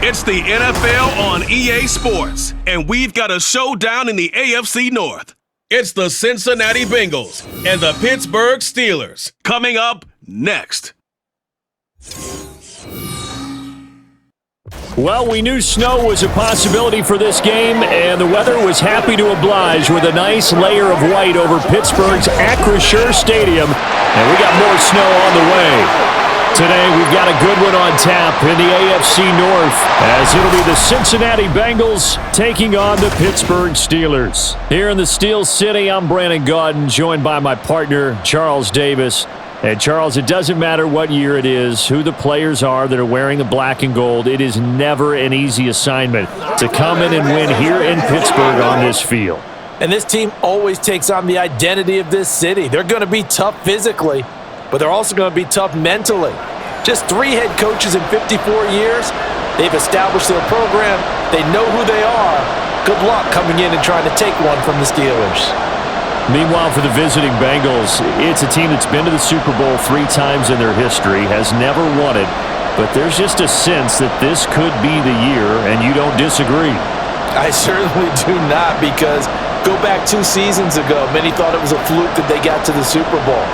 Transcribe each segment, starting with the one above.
It's the NFL on EA Sports, and we've got a showdown in the AFC North. It's the Cincinnati Bengals and the Pittsburgh Steelers coming up next. Well, we knew snow was a possibility for this game, and the weather was happy to oblige with a nice layer of white over Pittsburgh's Acrisure Stadium, and we got more snow on the way. Today, we've got a good one on tap in the AFC North, as it'll be the Cincinnati Bengals taking on the Pittsburgh Steelers. Here in the Steel City, I'm Brandon Gaudin, joined by my partner, Charles Davis. And Charles, it doesn't matter what year it is, who the players are that are wearing the black and gold. It is never an easy assignment to come in and win here in Pittsburgh on this field. And this team always takes on the identity of this city. They're going to be tough physically, but they're also going to be tough mentally. Just 3 head coaches in 54 years. They've established their program. They know who they are. Good luck coming in and trying to take one from the Steelers. Meanwhile, for the visiting Bengals, it's a team that's been to the Super Bowl 3 times in their history, has never won it, but there's just a sense that this could be the year, and you don't disagree. I certainly do not, because go back 2 seasons ago, many thought it was a fluke that they got to the Super Bowl.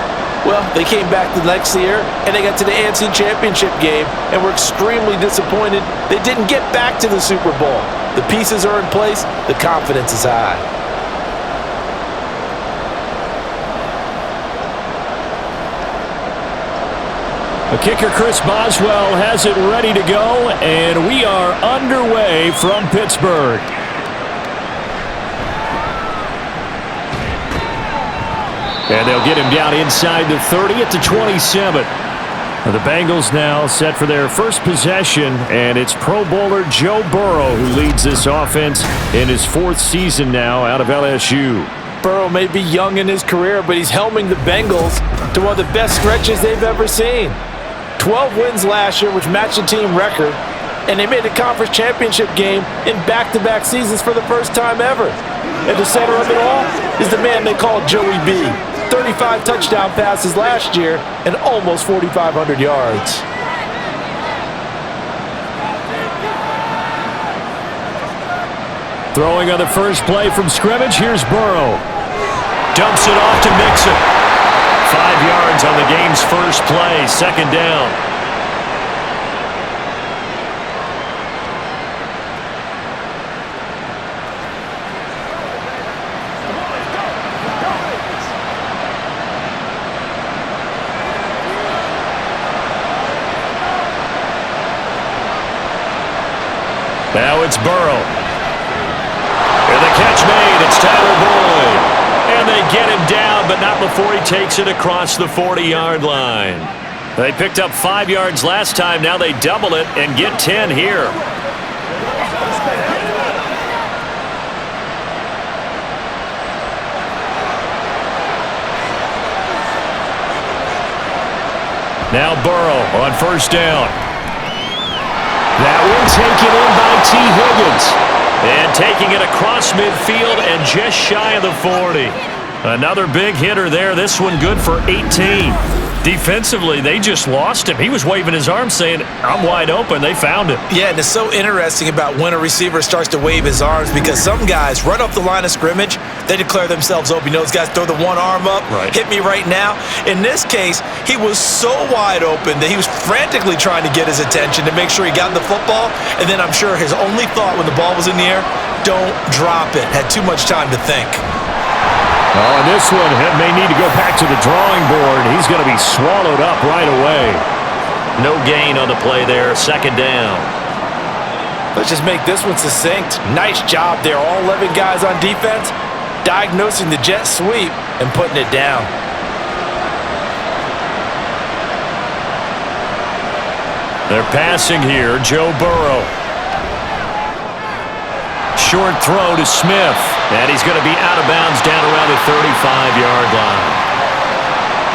Well, they came back the next year, and they got to the AFC Championship game, and were extremely disappointed they didn't get back to the Super Bowl. The pieces are in place. The confidence is high. The kicker, Chris Boswell, has it ready to go, and we are underway from Pittsburgh. And they'll get him down inside the 30 at the 27. The Bengals now set for their first possession, and it's Pro Bowler Joe Burrow who leads this offense in his 4th season now out of LSU. Burrow may be young in his career, but he's helming the Bengals to one of the best stretches they've ever seen. 12 wins last year, which matched the team record, and they made the conference championship game in back-to-back seasons for the first time ever. At the center of it all is the man they call Joey B. 35 touchdown passes last year and almost 4,500 yards. Throwing on the first play from scrimmage, here's Burrow. Dumps it off to Mixon. 5 yards on the game's first play, 2nd down. Now it's Burrow. And the catch made. It's Tyler Boyd. And they get him down, but not before he takes it across the 40-yard line. They picked up 5 yards last time. Now they double it and get 10 here. Now Burrow on first down. That one taken in by T. Higgins. And taking it across midfield and just shy of the 40. Another big hitter there. This one good for 18. Defensively, they just lost him. He was waving his arms saying, I'm wide open. They found him. Yeah, and it's so interesting about when a receiver starts to wave his arms, because some guys right off the line of scrimmage, they declare themselves open. You know, those guys throw the one arm up, hit me right now. In this case, he was so wide open that he was frantically trying to get his attention to make sure he got the football. And then I'm sure his only thought when the ball was in the air, don't drop it. Had too much time to think. Oh, and this one may need to go back to the drawing board. He's going to be swallowed up right away. No gain on the play there. 2nd down. Let's just make this one succinct. Nice job there. All 11 guys on defense diagnosing the jet sweep and putting it down. They're passing here. Joe Burrow. Short throw to Smith. And he's going to be out of bounds down around the 35-yard line.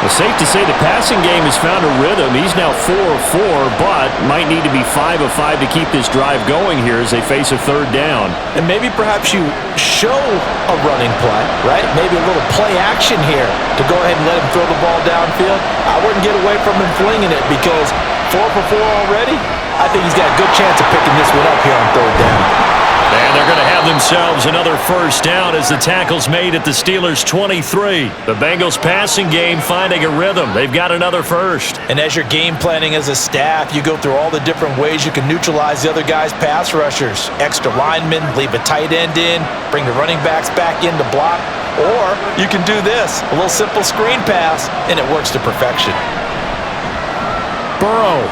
It's safe to say the passing game has found a rhythm. He's now 4 of 4, but might need to be 5 of 5 to keep this drive going here as they face a 3rd down. And maybe perhaps you show a running play, right? Maybe a little play action here to go ahead and let him throw the ball downfield. I wouldn't get away from him flinging it, because 4 for 4 already. I think he's got a good chance of picking this one up here on 3rd down. And they're going to have themselves another first down as the tackle's made at the Steelers' 23. The Bengals passing game finding a rhythm. They've got another first. And as you're game planning as a staff, you go through all the different ways you can neutralize the other guy's pass rushers. Extra linemen, leave a tight end in, bring the running backs back in to block. Or you can do this, a little simple screen pass, and it works to perfection. Burrow.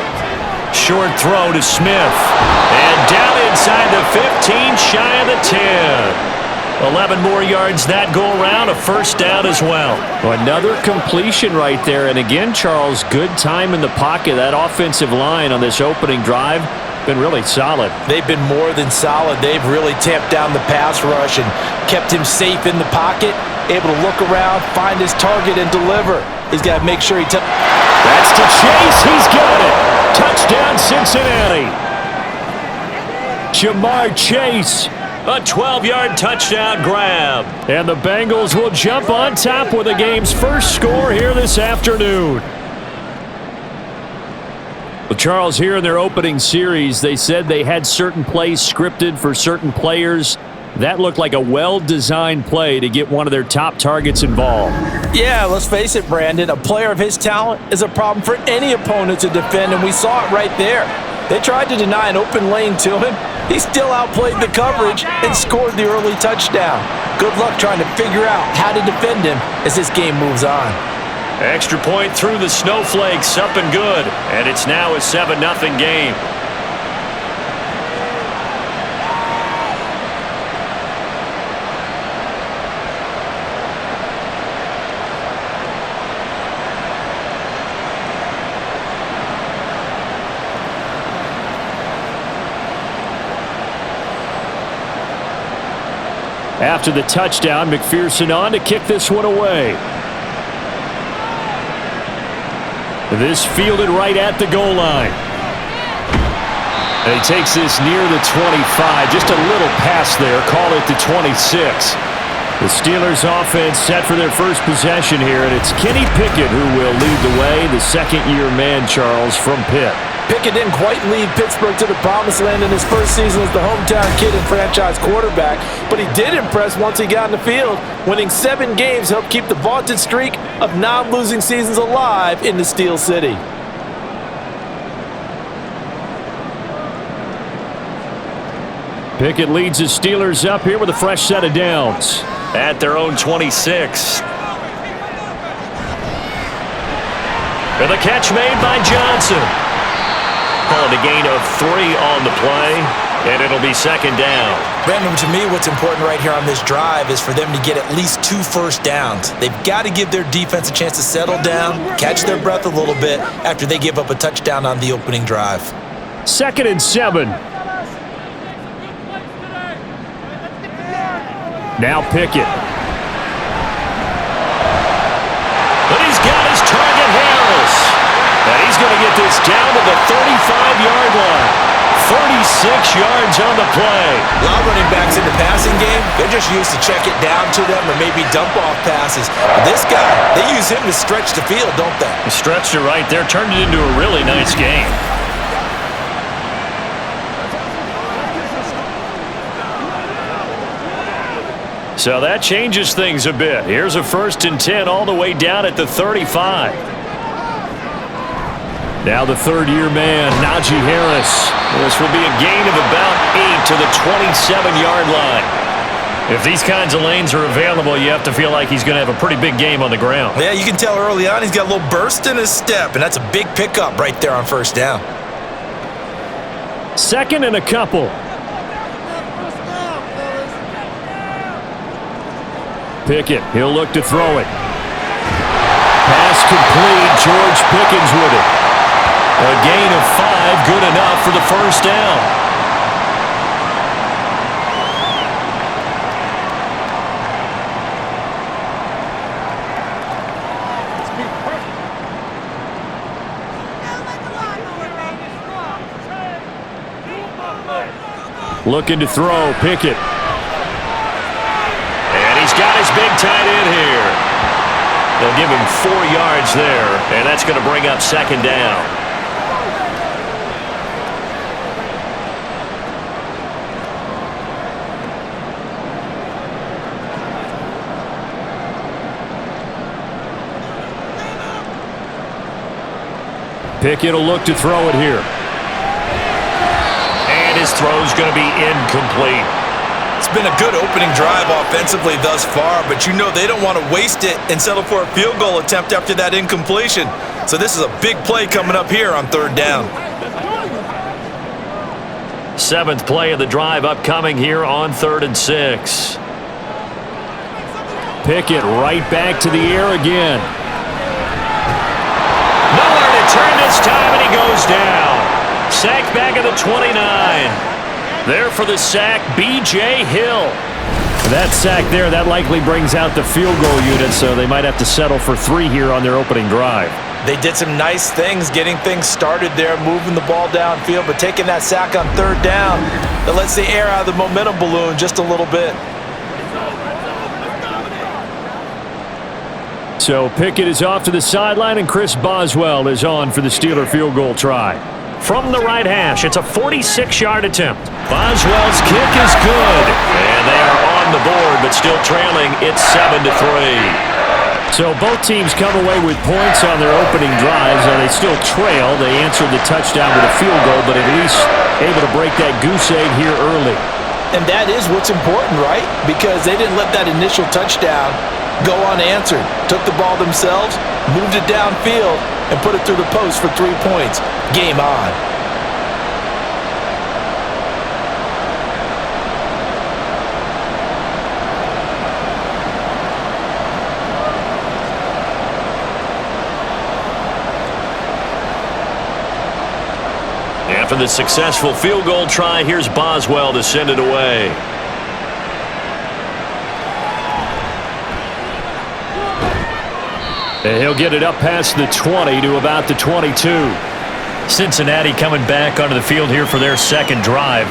Short throw to Smith. And down inside the 15, shy of the 10. 11 more yards that go around, a first down as well. Another completion right there. And again, Charles, good time in the pocket. That offensive line on this opening drive been really solid. They've been more than solid. They've really tamped down the pass rush and kept him safe in the pocket, able to look around, find his target, and deliver. He's got to make sure he That's to Chase. He's got it. Touchdown, Cincinnati. Jamar Chase, a 12-yard touchdown grab. And the Bengals will jump on top with the game's first score here this afternoon. Well, Charles, here in their opening series, they said they had certain plays scripted for certain players. That looked like a well-designed play to get one of their top targets involved. Yeah, let's face it, Brandon. A player of his talent is a problem for any opponent to defend, and we saw it right there. They tried to deny an open lane to him. He still outplayed the coverage and scored the early touchdown. Good luck trying to figure out how to defend him as this game moves on. Extra point through the snowflakes, up and good. And it's now a 7-0 game. After the touchdown, McPherson on to kick this one away. This fielded right at the goal line. And he takes this near the 25. Just a little pass there. Call it the 26. The Steelers offense set for their first possession here, and it's Kenny Pickett who will lead the way, the second-year man, Charles, from Pitt. Pickett didn't quite lead Pittsburgh to the promised land in his first season as the hometown kid and franchise quarterback, but he did impress once he got in the field. Winning 7 games helped keep the vaunted streak of non-losing seasons alive in the Steel City. Pickett leads the Steelers up here with a fresh set of downs at their own 26. And the catch made by Johnson. Calling a gain of 3 on the play, and it'll be second down. Brandon, to me, what's important right here on this drive is for them to get at least 2 first downs. They've got to give their defense a chance to settle down, catch their breath a little bit after they give up a touchdown on the opening drive. 2nd and 7. Now Pickett. But he's got his target, Harris. And he's going to get this down to the 35-yard line. 36 yards on the play. A lot of running backs in the passing game, they're just used to check it down to them or maybe dump-off passes. But this guy, they use him to stretch the field, don't they? He stretched it right there, turned it into a really nice game. So that changes things a bit. Here's a 1st and 10 all the way down at the 35. Now the 3rd-year man, Najee Harris. This will be a gain of about 8 to the 27-yard line. If these kinds of lanes are available, you have to feel like he's going to have a pretty big game on the ground. Yeah, you can tell early on he's got a little burst in his step, and that's a big pickup right there on first down. 2nd and a couple. Pickett, he'll look to throw it. Pass complete, George Pickens with it. A gain of 5, good enough for the first down. Looking to throw, Pickett. And he's got his big tight end here. They'll give him 4 yards there, and that's going to bring up second down. Pickett will look to throw it here. And his throw's going to be incomplete. It's been a good opening drive offensively thus far, but you know they don't want to waste it and settle for a field goal attempt after that incompletion. So this is a big play coming up here on 3rd down. 7th play of the drive upcoming here on 3rd and 6. Pickett right back to the air again. Nowhere to turn this time, and he goes down. Sacked back at the 29. There for the sack, B.J. Hill. That sack there, that likely brings out the field goal unit, so they might have to settle for 3 here on their opening drive. They did some nice things getting things started there, moving the ball downfield, but taking that sack on 3rd down, that lets the air out of the momentum balloon just a little bit. So Pickett is off to the sideline, and Chris Boswell is on for the Steeler field goal try. From the right hash, it's a 46-yard attempt. Boswell's kick is good. And they are on the board, but still trailing. It's 7-3. So both teams come away with points on their opening drives. Now they still trail. They answered the touchdown with a field goal, but at least able to break that goose egg here early. And that is what's important, right? Because they didn't let that initial touchdown go unanswered. Took the ball themselves, moved it downfield, and put it through the post for 3 points. Game on. After the successful field goal try, here's Boswell to send it away. And he'll get it up past the 20 to about the 22. Cincinnati coming back onto the field here for their 2nd drive.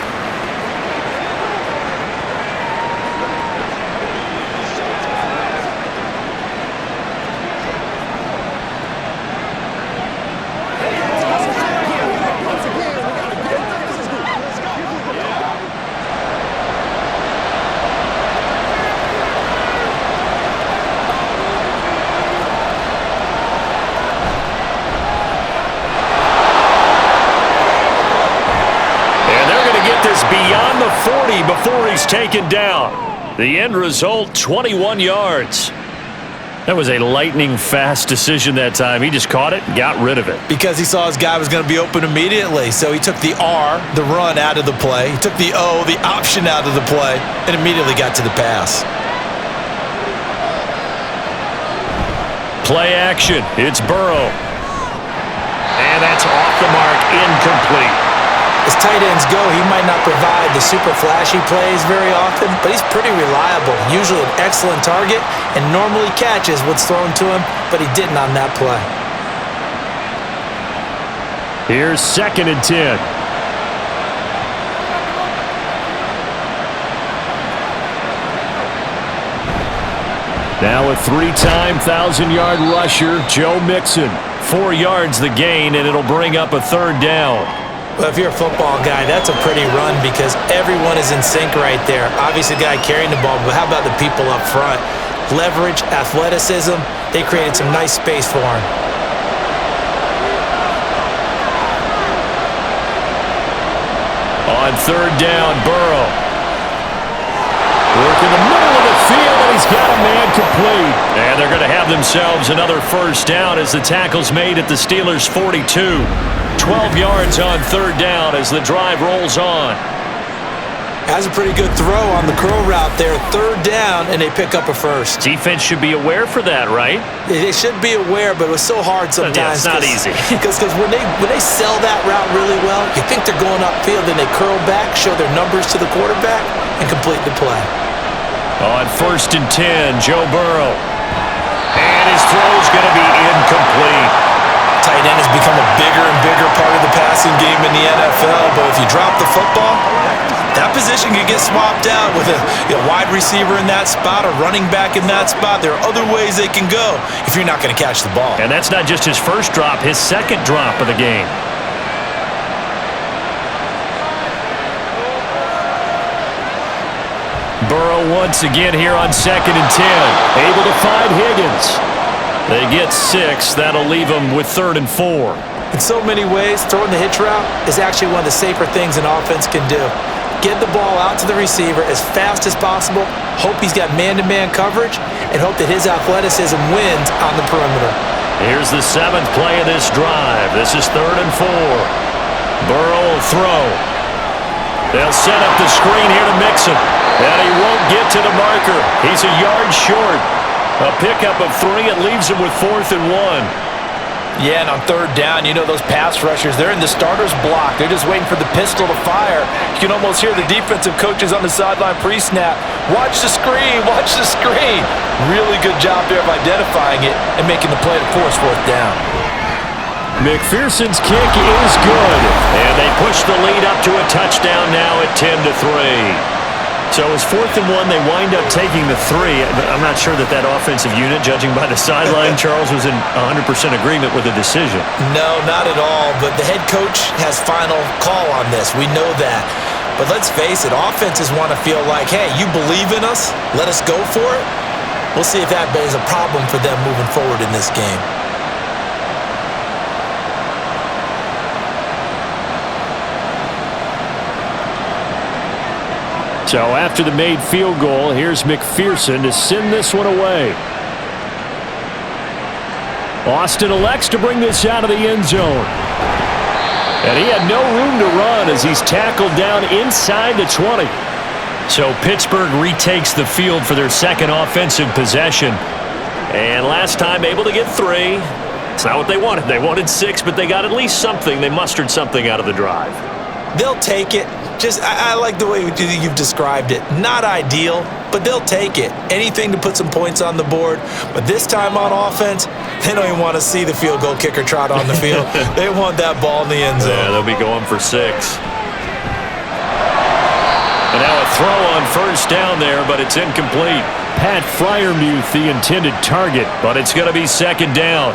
Beyond the 40 before he's taken down. The end result, 21 yards. That was a lightning-fast decision that time. He just caught it and got rid of it. Because he saw his guy was going to be open immediately. So he took the R, the run, out of the play. He took the O, the option, out of the play, and immediately got to the pass. Play action. It's Burrow. And that's off the mark, incomplete. As tight ends go, he might not provide the super flashy plays very often, but he's pretty reliable, usually an excellent target, and normally catches what's thrown to him, but he didn't on that play. Here's 2nd and 10. Now a 3-time 1,000-yard rusher, Joe Mixon. 4 yards the gain, and it'll bring up a 3rd down. Well, if you're a football guy, that's a pretty run because everyone is in sync right there. Obviously, the guy carrying the ball, but how about the people up front? Leverage, athleticism, they created some nice space for him. On 3rd down, Burrow. Work in the middle of the field, and he's got a man complete. And they're going to have themselves another 1st down as the tackle's made at the Steelers' 42. 12 yards on 3rd down as the drive rolls on. Has a pretty good throw on the curl route there. 3rd down, and they pick up a 1st. Defense should be aware for that, right? They should be aware, but it was so hard sometimes. Yeah, it's not easy. Because when they sell that route really well, you think they're going upfield, then they curl back, show their numbers to the quarterback, and complete the play. On 1st and 10, Joe Burrow. And his throw's going to be incomplete. Tight end has become a bigger and bigger part of the passing game in the NFL, but if you drop the football, that position can get swapped out with a wide receiver in that spot, a running back in that spot. There are other ways they can go if you're not going to catch the ball. And that's not just his 1st drop, his 2nd drop of the game. Burrow once again here on 2nd and 10. Able to find Higgins. They get 6. That'll leave them with 3rd and 4. In so many ways, throwing the hitch route is actually one of the safer things an offense can do. Get the ball out to the receiver as fast as possible, hope he's got man-to-man coverage, and hope that his athleticism wins on the perimeter. Here's the 7th play of this drive. This is 3rd and 4. Burrow will throw. They'll set up the screen here to Mixon, and he won't get to the marker. He's a yard short. A pickup of 3. It leaves him with 4th and 1. Yeah, and on 3rd down, you know those pass rushers, they're in the starter's block. They're just waiting for the pistol to fire. You can almost hear the defensive coaches on the sideline pre-snap. Watch the screen, watch the screen. Really good job there of identifying it and making the play to force 4th down. McPherson's kick is good, and they push the lead up to a touchdown now at 10-3. So it's 4th and 1. They wind up taking the 3. I'm not sure that offensive unit, judging by the sideline, Charles, was in 100% agreement with the decision. No, not at all. But the head coach has final call on this. We know that. But let's face it, offenses want to feel like, hey, you believe in us? Let us go for it? We'll see if that is a problem for them moving forward in this game. So after the made field goal, here's McPherson to send this one away. Austin elects to bring this out of the end zone. And he had no room to run as he's tackled down inside the 20. So Pittsburgh retakes the field for their 2nd offensive possession. And last time able to get 3. It's not what they wanted. They wanted 6, but they got at least something. They mustered something out of the drive. They'll take it. I like the way you've described it. Not ideal, but they'll take it. Anything to put some points on the board. But this time on offense, they don't even want to see the field goal kicker trot on the field. They want that ball in the end zone. Yeah, they'll be going for 6. And now a throw on 1st down there, but it's incomplete. Pat Freiermuth, the intended target, but it's going to be 2nd down.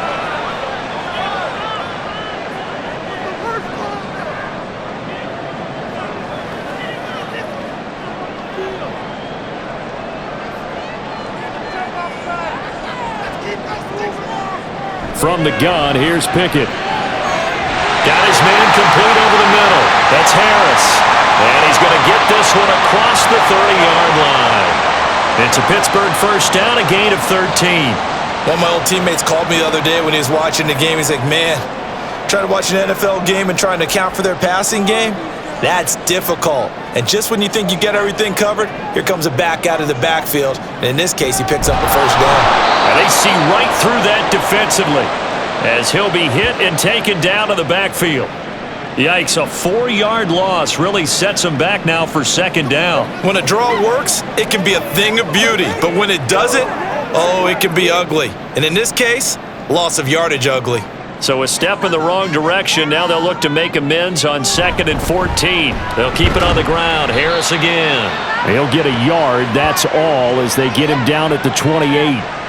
From the gun, here's Pickett. Got his man complete over the middle. That's Harris. And he's going to get this one across the 30-yard line. It's a Pittsburgh 1st down, a gain of 13. One of my old teammates called me the other day when he was watching the game. He's like, man, trying to watch an NFL game and trying to account for their passing game? That's difficult. And just when you think you get everything covered, here comes a back out of the backfield. And in this case, he picks up the 1st down. And they see right through that defensively as he'll be hit and taken down to the backfield. Yikes, a 4-yard loss really sets him back now for 2nd down. When a draw works, it can be a thing of beauty. But when it doesn't, oh, it can be ugly. And in this case, loss of yardage ugly. So a step in the wrong direction. Now they'll look to make amends on 2nd and 14. They'll keep it on the ground. Harris again. He'll get a yard. That's all as they get him down at the 28.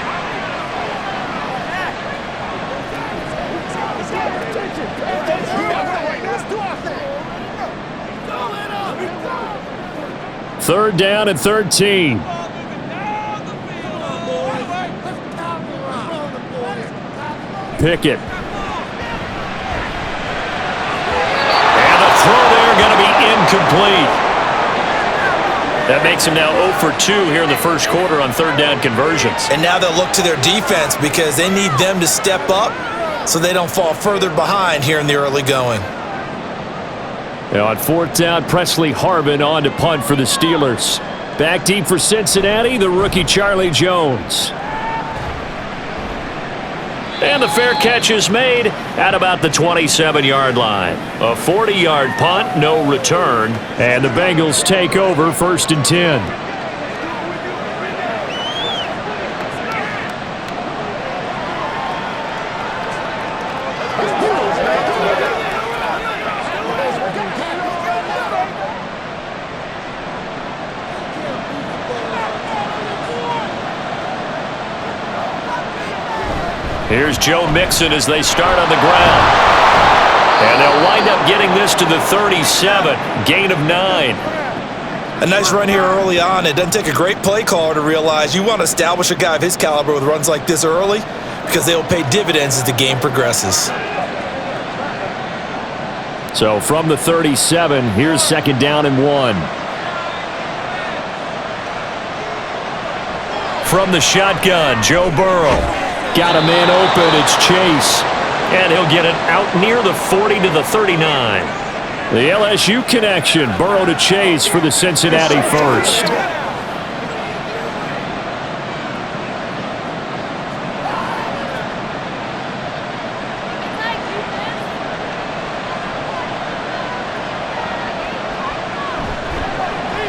Third down and 13. Pickett. And the throw there going to be incomplete. That makes him now 0 for 2 here in the 1st quarter on 3rd down conversions. And now they'll look to their defense because they need them to step up so they don't fall further behind here in the early going. Now on 4th down, Presley Harvin on to punt for the Steelers. Back deep for Cincinnati, the rookie Charlie Jones. And the fair catch is made at about the 27-yard line. A 40-yard punt, no return. And the Bengals take over 1st and 10. Here's Joe Mixon as they start on the ground. And they'll wind up getting this to the 37. Gain of 9. A nice run here early on. It doesn't take a great play caller to realize you want to establish a guy of his caliber with runs like this early because they will pay dividends as the game progresses. So from the 37, here's 2nd down and 1. From the shotgun, Joe Burrow. Got a man open, it's Chase. And he'll get it out near the 40 to the 39. The LSU connection, Burrow to Chase for the Cincinnati first.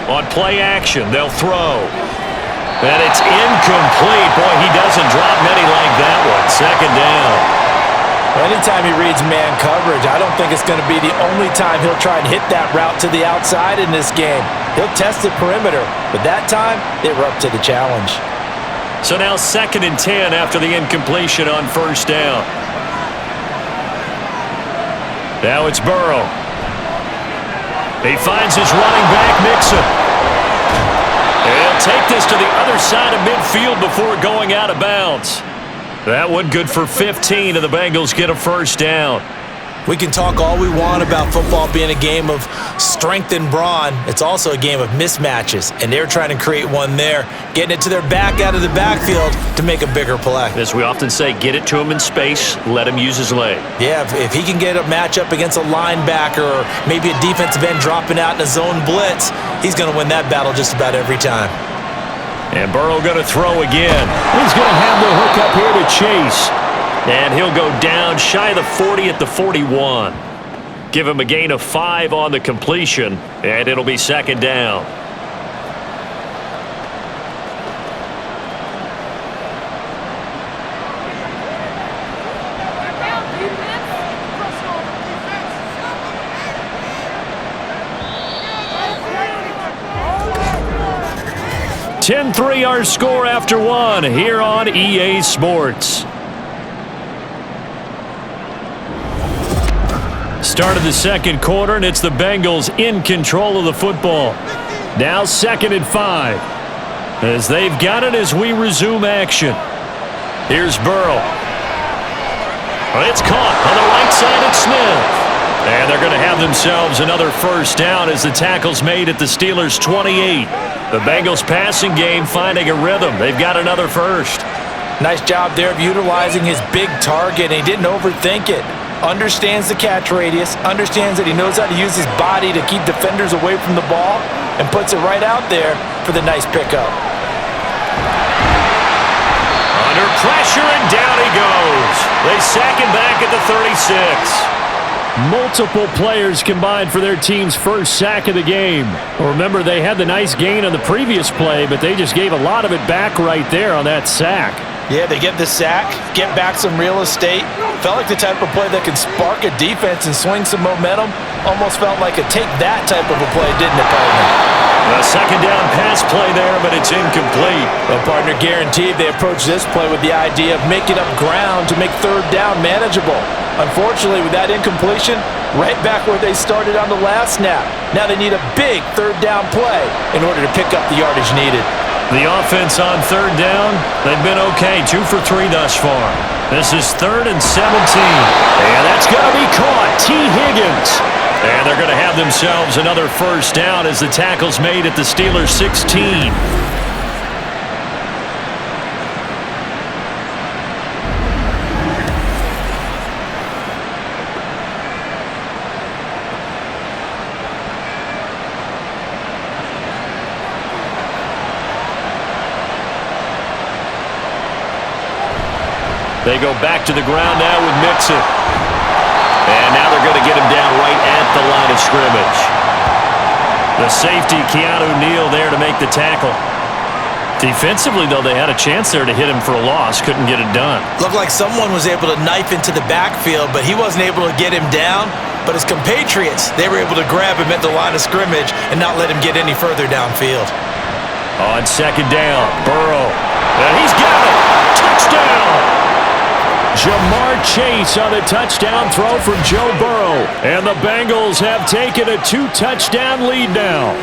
On play action, they'll throw. And it's incomplete. Boy, he doesn't drop many like that one. 2nd down. Anytime he reads man coverage, I don't think it's going to be the only time he'll try and hit that route to the outside in this game. He'll test the perimeter, but that time, they were up to the challenge. So now 2nd and 10 after the incompletion on 1st down. Now it's Burrow. He finds his running back, Mixon. He'll take this to the other side of midfield before going out of bounds. That one good for 15, and the Bengals get a 1st down. We can talk all we want about football being a game of strength and brawn. It's also a game of mismatches, and they're trying to create one there, getting it to their back out of the backfield to make a bigger play. As we often say, get it to him in space, let him use his leg. Yeah, if he can get a matchup against a linebacker or maybe a defensive end dropping out in a zone blitz, he's going to win that battle just about every time. And Burrow going to throw again. He's going to have the hook up here to Chase. And he'll go down shy of the 40 at the 41. Give him a gain of 5 on the completion, and it'll be 2nd down. (10-3) our score after 1 here on EA Sports. Start of the 2nd quarter, and it's the Bengals in control of the football. Now 2nd and 5. As they've got it as we resume action. Here's Burrow. It's caught on the right side of Smith. And they're going to have themselves another 1st down as the tackle's made at the Steelers' 28. The Bengals passing game finding a rhythm. They've got another 1st. Nice job there of utilizing his big target. He didn't overthink it. Understands the catch radius, understands that he knows how to use his body to keep defenders away from the ball, and puts it right out there for the nice pickup. Under pressure, and down he goes. They sack him back at the 36. Multiple players combined for their team's 1st sack of the game. Remember, they had the nice gain on the previous play, but they just gave a lot of it back right there on that sack. Yeah, they get the sack, get back some real estate. Felt like the type of play that can spark a defense and swing some momentum. Almost felt like a take that type of a play, didn't it, partner? A 2nd down pass play there, but it's incomplete. Well, partner, guaranteed they approach this play with the idea of making up ground to make 3rd down manageable. Unfortunately, with that incompletion, right back where they started on the last snap. Now they need a big 3rd down play in order to pick up the yardage needed. The offense on 3rd down, they've been okay, 2 for 3 thus far. This is 3rd and 17. And that's going to be caught. T. Higgins. And they're going to have themselves another 1st down as the tackle's made at the Steelers' 16. They go back to the ground now with Mixon. And now they're going to get him down right at the line of scrimmage. The safety, Keanu Neal, there to make the tackle. Defensively, though, they had a chance there to hit him for a loss. Couldn't get it done. Looked like someone was able to knife into the backfield, but he wasn't able to get him down. But his compatriots, they were able to grab him at the line of scrimmage and not let him get any further downfield. On 2nd down, Burrow. And he's got it. Touchdown. Jamar Chase on the touchdown throw from Joe Burrow. And the Bengals have taken a 2-touchdown lead now.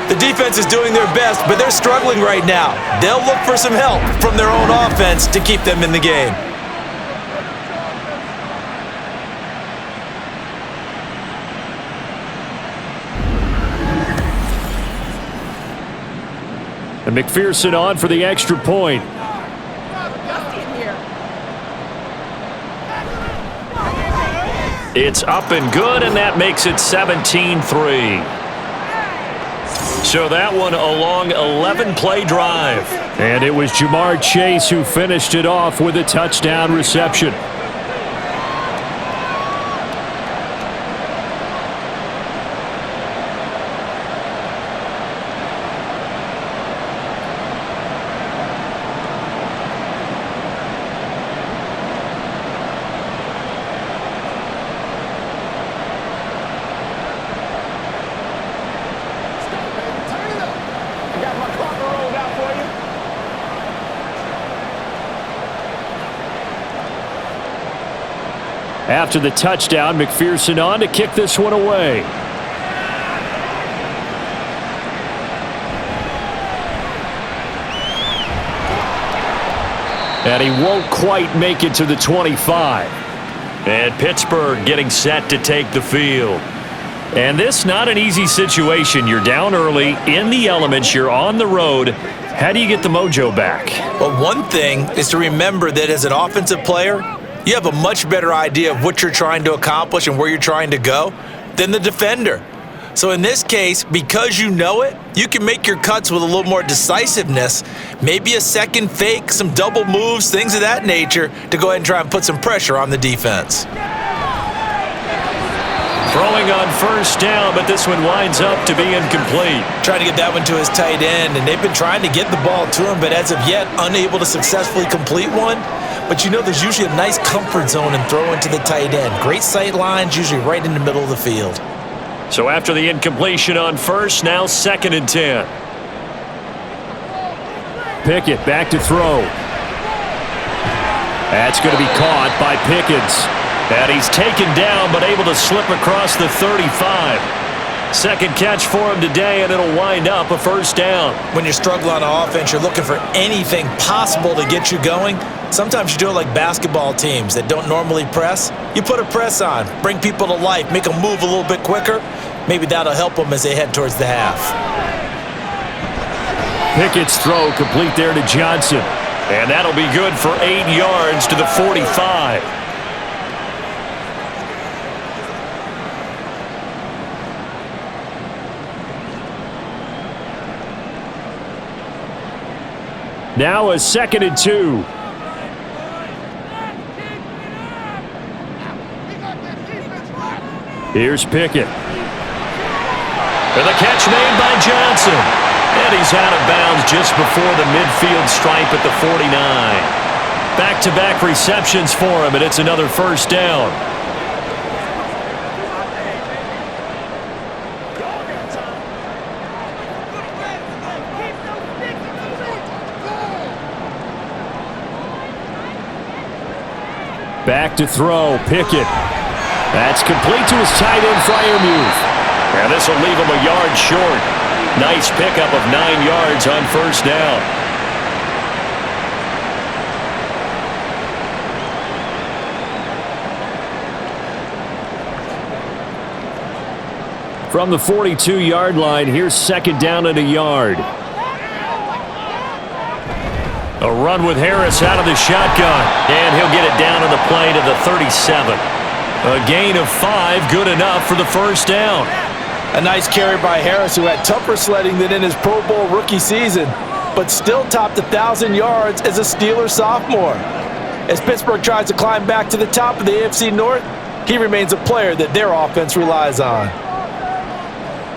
The defense is doing their best, but they're struggling right now. They'll look for some help from their own offense to keep them in the game. And McPherson on for the extra point. It's up and good, and that makes it 17-3. So that one a long 11-play drive. And it was Jamar Chase who finished it off with a touchdown reception. After the touchdown, McPherson on to kick this one away. And he won't quite make it to the 25. And Pittsburgh getting set to take the field. And this not an easy situation. You're down early, in the elements, you're on the road. How do you get the mojo back? Well, one thing is to remember that as an offensive player, you have a much better idea of what you're trying to accomplish and where you're trying to go than the defender. So in this case, because you know it, you can make your cuts with a little more decisiveness, maybe a second fake, some double moves, things of that nature, to go ahead and try and put some pressure on the defense. Throwing on first down, but this one winds up to be incomplete. Trying to get that one to his tight end, and they've been trying to get the ball to him, but as of yet, unable to successfully complete one. But you know there's usually a nice comfort zone in throwing to the tight end. Great sight lines, usually right in the middle of the field. So after the incompletion on first, now 2nd and 10. Pickett back to throw. That's going to be caught by Pickens. And he's taken down, but able to slip across the 35. Second catch for him today, and it'll wind up a first down. When you're struggling on offense, you're looking for anything possible to get you going. Sometimes you do it like basketball teams that don't normally press. You put a press on, bring people to life, make them move a little bit quicker. Maybe that'll help them as they head towards the half. Pickett's throw complete there to Johnson. And that'll be good for 8 yards to the 45. Now a 2nd and 2. Here's Pickett. And the catch made by Johnson. And he's out of bounds just before the midfield stripe at the 49. Back-to-back receptions for him, and it's another first down. Back to throw, Pickett. That's complete to his tight end, Freiermuth. And this will leave him a yard short. Nice pickup of 9 yards on first down. From the 42-yard line, here's 2nd down and a yard. A run with Harris out of the shotgun, and he'll get it down on the play to the 37. A gain of 5, good enough for the first down. A nice carry by Harris, who had tougher sledding than in his Pro Bowl rookie season, but still topped 1,000 yards as a Steelers sophomore. As Pittsburgh tries to climb back to the top of the AFC North, he remains a player that their offense relies on.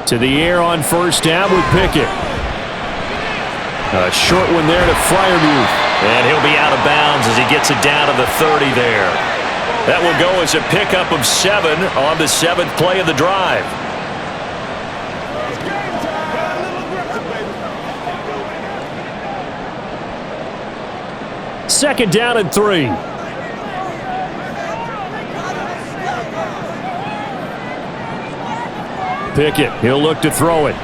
To the air on first down with Pickett. A short one there to Freiermuth. And he'll be out of bounds as he gets it down to the 30 there. That will go as a pickup of 7 on the 7th play of the drive. Second down and 3. Pickett, he'll look to throw it.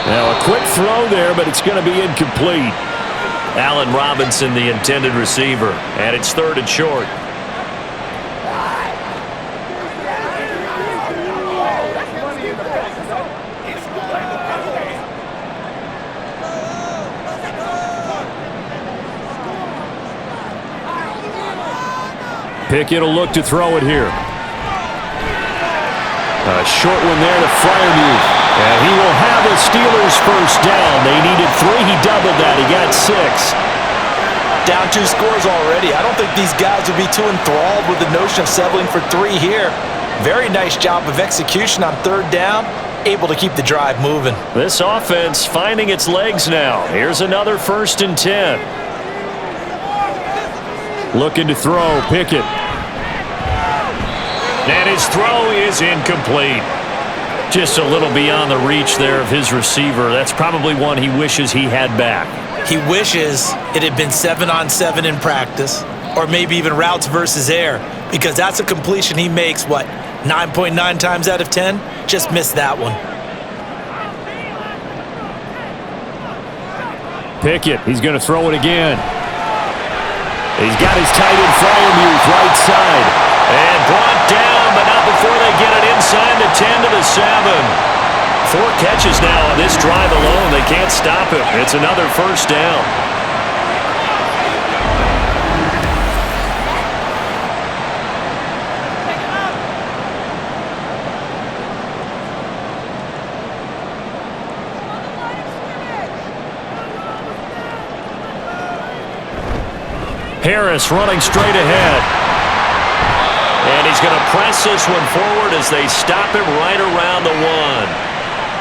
Now a quick throw there, but it's going to be incomplete. Allen Robinson, the intended receiver, and it's 3rd and short. Pickett will look to throw it here. A short one there to Freiermuth. And he will have the Steelers first down. They needed 3. He doubled that. He got 6. Down 2 scores already. I don't think these guys would be too enthralled with the notion of settling for 3 here. Very nice job of execution on 3rd down. Able to keep the drive moving. This offense finding its legs now. Here's another 1st and 10. Looking to throw, Pickett. And his throw is incomplete. Just a little beyond the reach there of his receiver. That's probably one he wishes he had back. He wishes it had been 7-on-7 in practice, or maybe even routes versus air, because that's a completion he makes, 9.9 times out of 10? Just missed that one. Pickett, he's going to throw it again. He's got his tight end Freiermuth right side. And brought down, but not before they get it inside the 10 to the 7. 4 catches now on this drive alone. They can't stop him. It's another 1st down. Harris running straight ahead. And he's going to press this one forward as they stop him right around the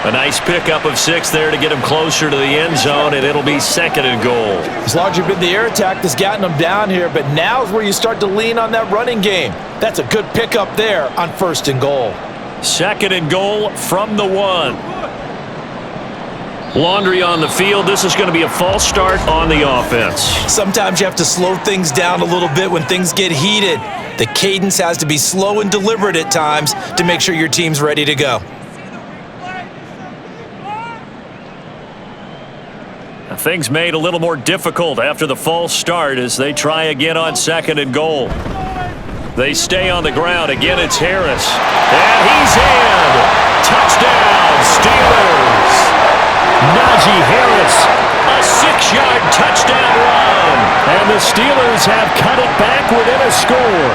1. A nice pickup of 6 there to get him closer to the end zone, and it'll be 2nd and goal. It's largely been the air attack that's gotten them down here, but now is where you start to lean on that running game. That's a good pickup there on 1st and goal. 2nd and goal from the 1. Laundry on the field. This is going to be a false start on the offense. Sometimes you have to slow things down a little bit when things get heated. The cadence has to be slow and deliberate at times to make sure your team's ready to go. Things made a little more difficult after the false start as they try again on 2nd and goal. They stay on the ground. Again, it's Harris. And he's in. Touchdown, Steelers. Najee Harris, a 6-yard touchdown run. And the Steelers have cut it back within a score.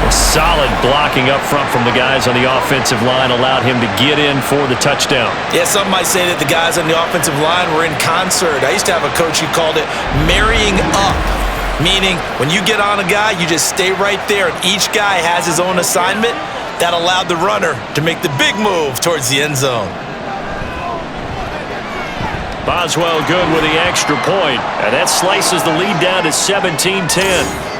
A solid blocking up front from the guys on the offensive line allowed him to get in for the touchdown. Yeah, some might say that the guys on the offensive line were in concert. I used to have a coach who called it marrying up, meaning when you get on a guy, you just stay right there, and each guy has his own assignment. That allowed the runner to make the big move towards the end zone. Boswell good with the extra point, and that slices the lead down to 17-10.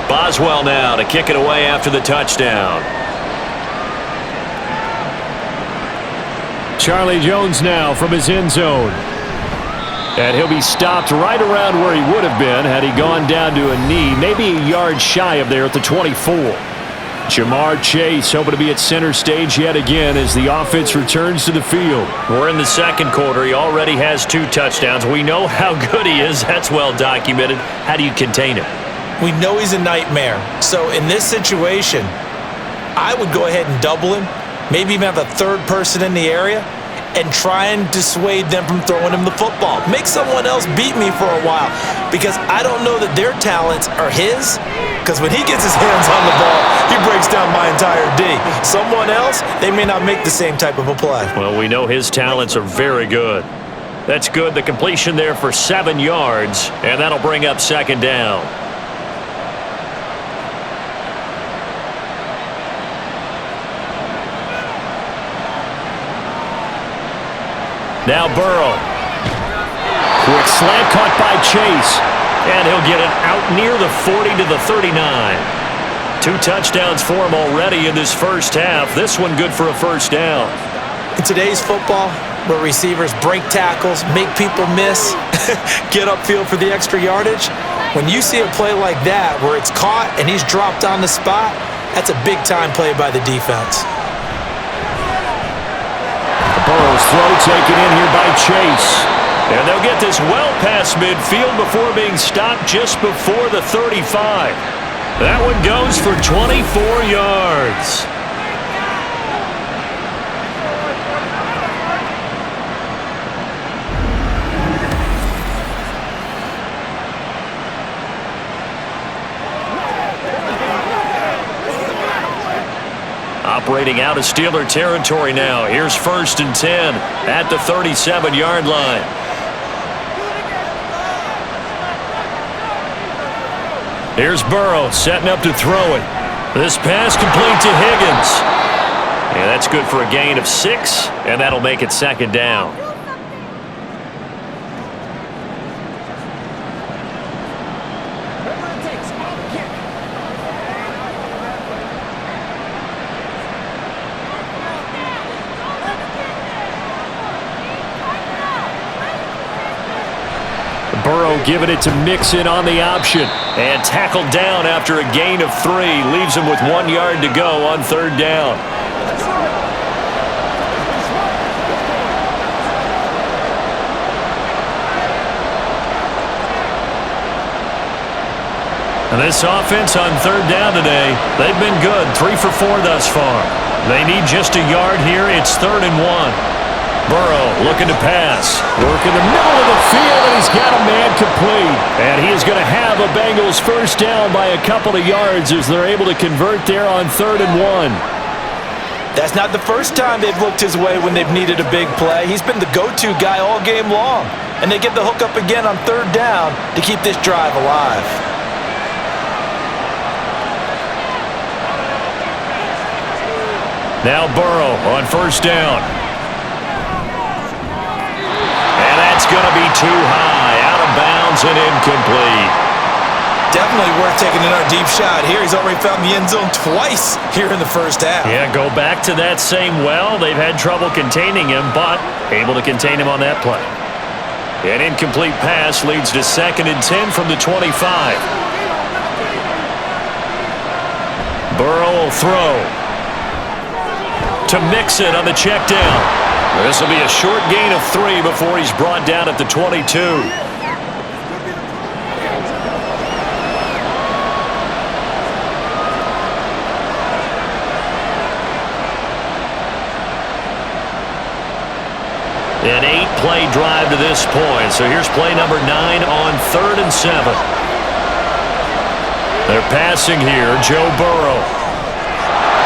Boswell now to kick it away after the touchdown. Charlie Jones now from his end zone. And he'll be stopped right around where he would have been had he gone down to a knee, maybe a yard shy of there at the 24. Jamar Chase hoping to be at center stage yet again as the offense returns to the field. We're in the 2nd quarter. He already has 2 touchdowns. We know how good he is. That's well documented. How do you contain him? We know he's a nightmare. So in this situation, I would go ahead and double him, maybe even have a 3rd person in the area, and try and dissuade them from throwing him the football. Make someone else beat me for a while, because I don't know that their talents are his, because when he gets his hands on the ball, he breaks down my entire D. Someone else, they may not make the same type of a play. Well, we know his talents are very good. That's good. The completion there for 7 yards, and that'll bring up 2nd down. Now Burrow. Quick slant caught by Chase. And he'll get it out near the 40 to the 39. 2 touchdowns for him already in this first half. This one good for a 1st down. In today's football, where receivers break tackles, make people miss, get upfield for the extra yardage, When you see a play like that where it's caught and he's dropped on the spot, that's a big-time play by the defense. Burrow's throw taken in here by Chase. And they'll get this well past midfield before being stopped just before the 35. That one goes for 24 yards. Operating out of Steeler territory now. Here's 1st and 10 at the 37-yard line. Here's Burrow setting up to throw it. This pass complete to Higgins. Yeah, that's good for a gain of 6, and that'll make it 2nd down. Burrow giving it to Mixon on the option. And tackled down after a gain of 3. Leaves him with 1 yard to go on 3rd down. And this offense on 3rd down today, they've been good. 3 for 4 thus far. They need just a yard here. It's 3rd and 1. Burrow looking to pass. Work in the middle of the field, and he's got a man complete. And he is going to have a Bengals 1st down by a couple of yards as they're able to convert there on 3rd and 1. That's not the first time they've looked his way when they've needed a big play. He's been the go-to guy all game long. And they get the hook up again on 3rd down to keep this drive alive. Now Burrow on 1st down. It's going to be too high, out of bounds and incomplete. Definitely worth taking another deep shot here. He's already found the end zone twice here in the 1st half. Yeah, go back to that same well. They've had trouble containing him, but able to contain him on that play. An incomplete pass leads to 2nd and 10 from the 25. Burrow will throw to Mixon on the check down. This will be a short gain of 3 before he's brought down at the 22. An 8-play drive to this point. So here's play number 9 on 3rd and 7. They're passing here. Joe Burrow.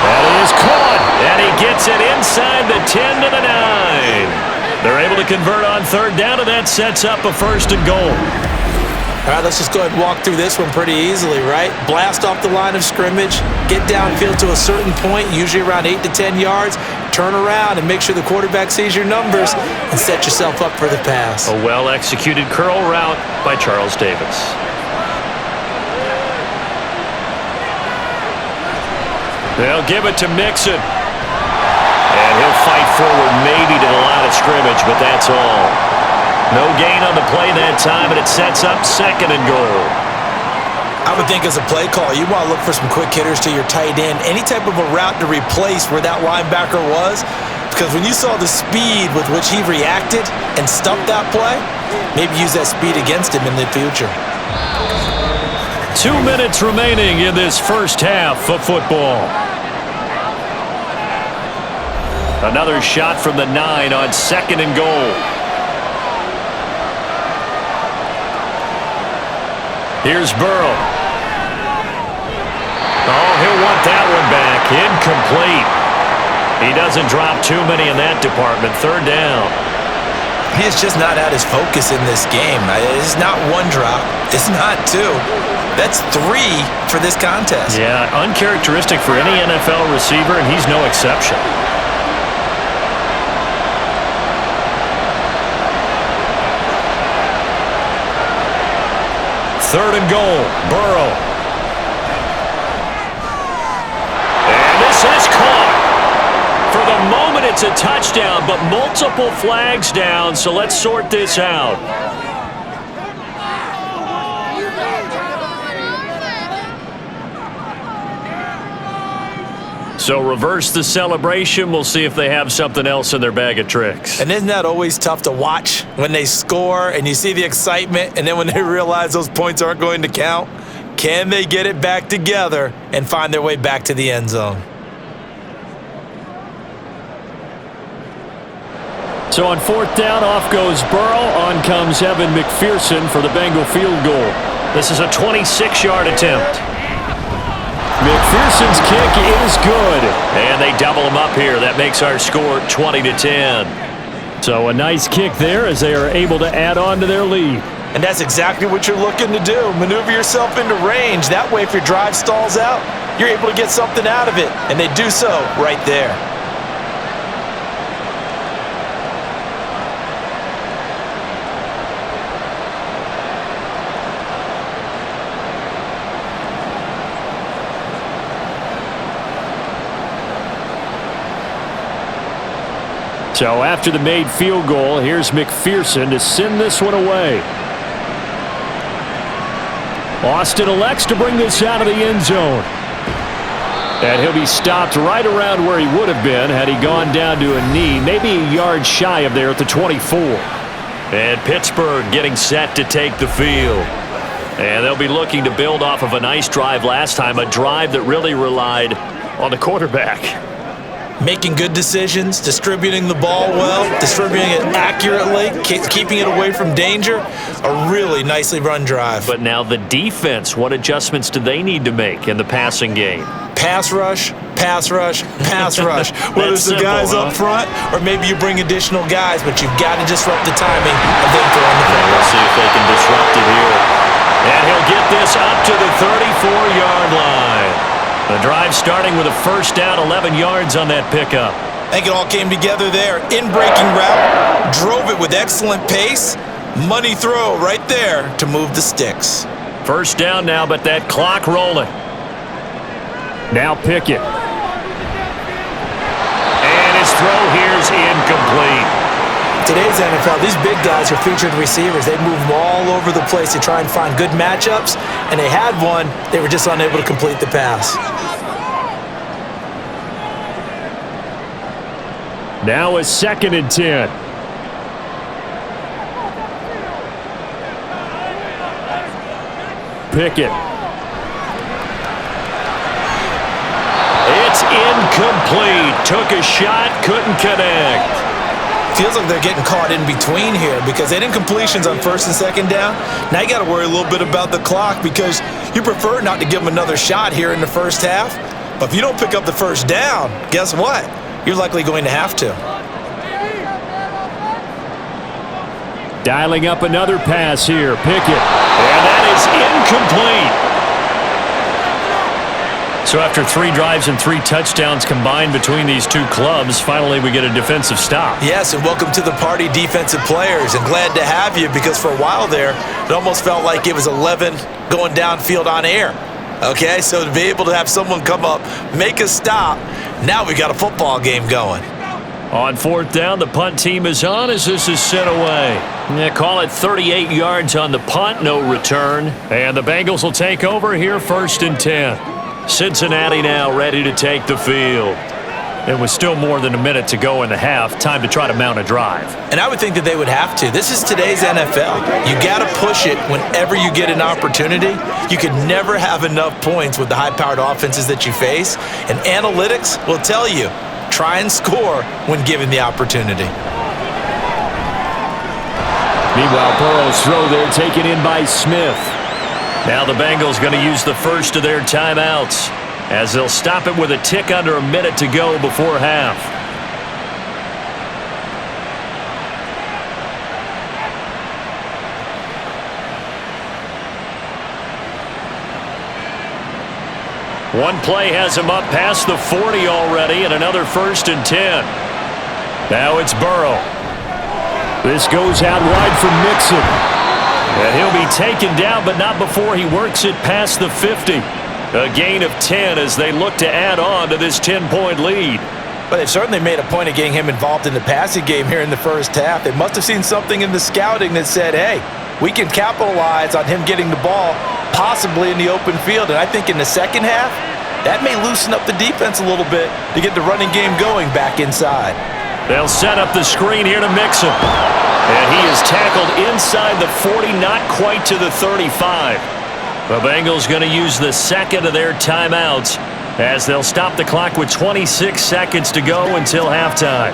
That is caught, and he gets it inside the 10 to the 9. They're able to convert on 3rd down, and that sets up a 1st and goal. All right, let's just go ahead and walk through this one pretty easily, right? Blast off the line of scrimmage, get downfield to a certain point, usually around 8 to 10 yards, turn around and make sure the quarterback sees your numbers and set yourself up for the pass. A well-executed curl route by Charles Davis. They'll give it to Mixon. And he'll fight forward maybe to the line of scrimmage, but that's all. No gain on the play that time, and it sets up 2nd and goal. I would think as a play call, you want to look for some quick hitters to your tight end, any type of a route to replace where that linebacker was, because when you saw the speed with which he reacted and stumped that play, maybe use that speed against him in the future. 2 minutes remaining in this 1st half of football. Another shot from the 9 on 2nd and goal. Here's Burrow. Oh, he'll want that one back. Incomplete. He doesn't drop too many in that department. 3rd down. He's just not at his focus in this game. It's not 1 drop. It's not 2. That's 3 for this contest. Yeah, uncharacteristic for any NFL receiver, and he's no exception. Third and goal, Burrow. And this is caught. For the moment, it's a touchdown, but multiple flags down, so let's sort this out. So reverse the celebration. We'll see if they have something else in their bag of tricks. And isn't that always tough to watch when they score and you see the excitement, and then when they realize those points aren't going to count? Can they get it back together and find their way back to the end zone? So on fourth down, off goes Burrow. On comes Evan McPherson for the Bengal field goal. This is a 26-yard attempt. McPherson's kick is good. And they double him up here. That makes our score 20-10. So a nice kick there as they are able to add on to their lead. And that's exactly what you're looking to do. Maneuver yourself into range. That way, if your drive stalls out, you're able to get something out of it. And they do so right there. So after the made field goal, here's McPherson to send this one away. Austin elects to bring this out of the end zone. And he'll be stopped right around where he would have been had he gone down to a knee, maybe a yard shy of there at the 24. And Pittsburgh getting set to take the field. And they'll be looking to build off of a nice drive last time, a drive that really relied on the quarterback. Making good decisions, distributing the ball well, distributing it accurately, keeping it away from danger. A really nicely run drive. But now the defense, what adjustments do they need to make in the passing game? Pass rush, pass rush, pass rush. Whether it's the guys up front or maybe you bring additional guys, but you've got to disrupt the timing of them throwing the ball. We'll see if they can disrupt it here. And he'll get this up to the 34-yard line. The drive starting with a first down, 11 yards on that pickup. I think it all came together there. In-breaking route, drove it with excellent pace. Money throw right there to move the sticks. First down now, but that clock rolling. Now Pickett. And his throw here's incomplete. Today's NFL, these big guys are featured receivers. They move all over the place to try and find good matchups, and they had one. They were just unable to complete the pass. Now a 2nd and 10. Pickett. It's incomplete. Took a shot, couldn't connect. Feels like they're getting caught in between here because they didn't completions on first and second down. Now you got to worry a little bit about the clock because you prefer not to give them another shot here in the first half. But if you don't pick up the first down, guess what? You're likely going to have to. Dialing up another pass here. Pickett. And that is incomplete. So after 3 drives and 3 touchdowns combined between these two clubs, finally we get a defensive stop. Yes, and welcome to the party, defensive players, and glad to have you because for a while there, it almost felt like it was 11 going downfield on air. Okay, so to be able to have someone come up, make a stop, now we got a football game going. On fourth down, the punt team is on as this is sent away. They call it 38 yards on the punt, no return. And the Bengals will take over here 1st and 10. Cincinnati now ready to take the field. It was still more than a minute to go in the half. Time to try to mount a drive. And I would think that they would have to. This is today's NFL. You got to push it whenever you get an opportunity. You could never have enough points with the high-powered offenses that you face. And analytics will tell you, try and score when given the opportunity. Meanwhile, Burrow's throw there taken in by Smith. Now the Bengals going to use the first of their timeouts as they'll stop it with a tick under a minute to go before half. One play has him up past the 40 already and another 1st and 10. Now it's Burrow. This goes out wide for Mixon. And he'll be taken down, but not before he works it past the 50. A gain of 10 as they look to add on to this 10-point lead. But they've certainly made a point of getting him involved in the passing game here in the first half. They must have seen something in the scouting that said, hey, we can capitalize on him getting the ball possibly in the open field. And I think in the second half, That may loosen up the defense a little bit to get the running game going back inside. They'll set up the screen here to Mixon. And he is tackled inside the 40, not quite to the 35. The Bengals going to use the second of their timeouts as they'll stop the clock with 26 seconds to go until halftime.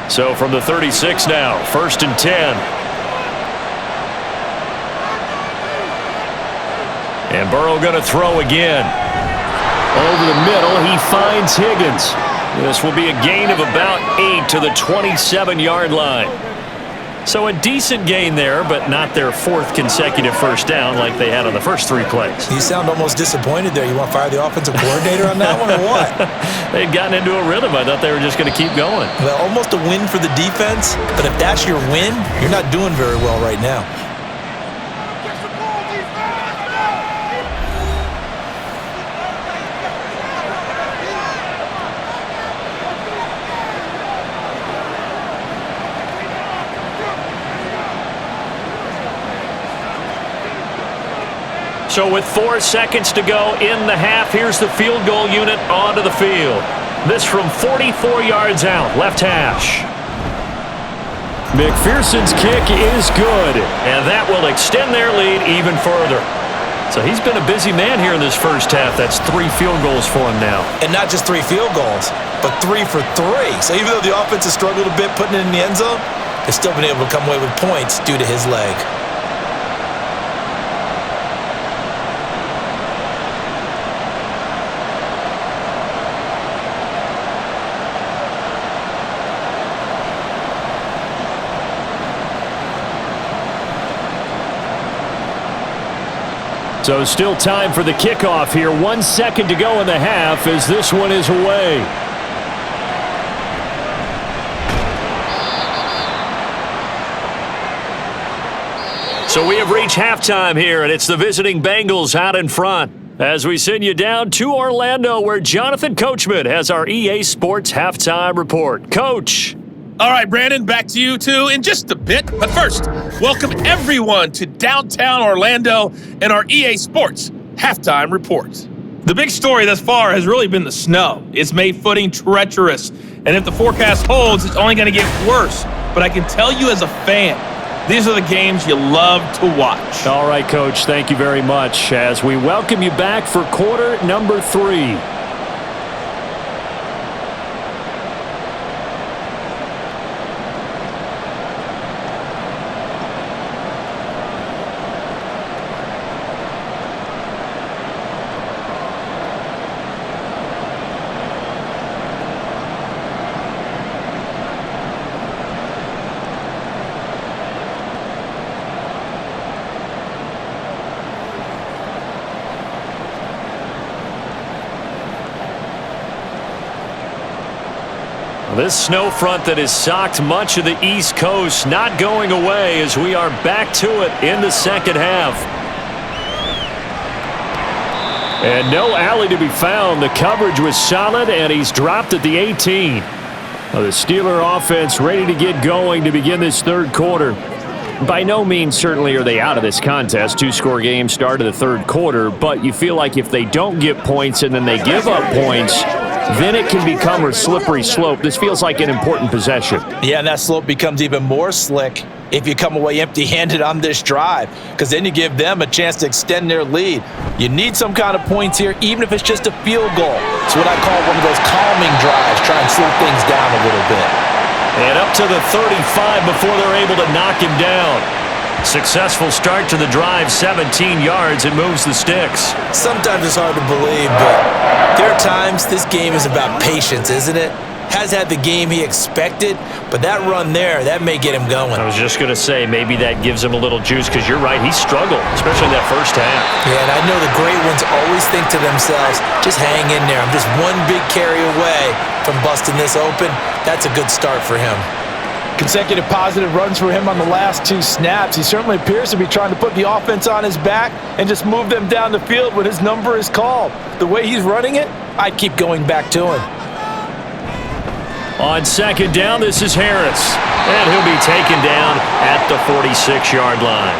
So from the 36 now, 1st and 10. And Burrow going to throw again. Over the middle, he finds Higgins. This will be a gain of about 8 to the 27-yard line. So a decent gain there, but not their 4th consecutive first down like they had on the first 3 plays. You sound almost disappointed there. You want to fire the offensive coordinator on that one or what? They'd gotten into a rhythm. I thought they were just going to keep going. Well, almost a win for the defense, but if that's your win, you're not doing very well right now. So with 4 seconds to go in the half, here's the field goal unit onto the field. This from 44 yards out, left hash. McPherson's kick is good, and that will extend their lead even further. So he's been a busy man here in this first half. That's 3 field goals for him now. And not just 3 field goals, but 3 for 3. So even though the offense has struggled a bit putting it in the end zone, they've still been able to come away with points due to his leg. So still time for the kickoff here. 1 second to go in the half as this one is away. So we have reached halftime here, and it's the visiting Bengals out in front. As we send you down to Orlando, where Jonathan Coachman has our EA Sports halftime report. Coach. All right, Brandon, back to you two in just a bit. But first, welcome everyone to downtown Orlando and our EA Sports halftime report. The big story thus far has really been the snow. It's made footing treacherous, and if the forecast holds, it's only going to get worse. But I can tell you as a fan, these are the games you love to watch. All right, Coach, thank you very much as we welcome you back for quarter number 3. This snow front that has socked much of the East Coast not going away as we are back to it in the second half. And no alley to be found. The coverage was solid, and he's dropped at the 18. Well, the Steeler offense ready to get going to begin this third quarter. By no means certainly are they out of this contest. 2-score game start of the third quarter, but you feel like if they don't get points and then they give up points, then it can become a slippery slope. This feels like an important possession. Yeah, and that slope becomes even more slick if you come away empty-handed on this drive, because then you give them a chance to extend their lead. You need some kind of points here, even if it's just a field goal. It's what I call one of those calming drives, try and slow things down a little bit. And up to the 35 before they're able to knock him down. Successful start to the drive, 17 yards. It moves the sticks. Sometimes it's hard to believe, but there are times this game is about patience, isn't it? Has had the game he expected, but that run there, that may get him going. I was just going to say, maybe that gives him a little juice, because you're right, he struggled, especially in that first half. Yeah, and I know the great ones always think to themselves, just hang in there. I'm just one big carry away from busting this open. That's a good start for him. Consecutive positive runs for him on the last 2 snaps. He certainly appears to be trying to put the offense on his back and just move them down the field when his number is called. The way he's running it, I'd keep going back to him. On second down, this is Harris. And he'll be taken down at the 46-yard line.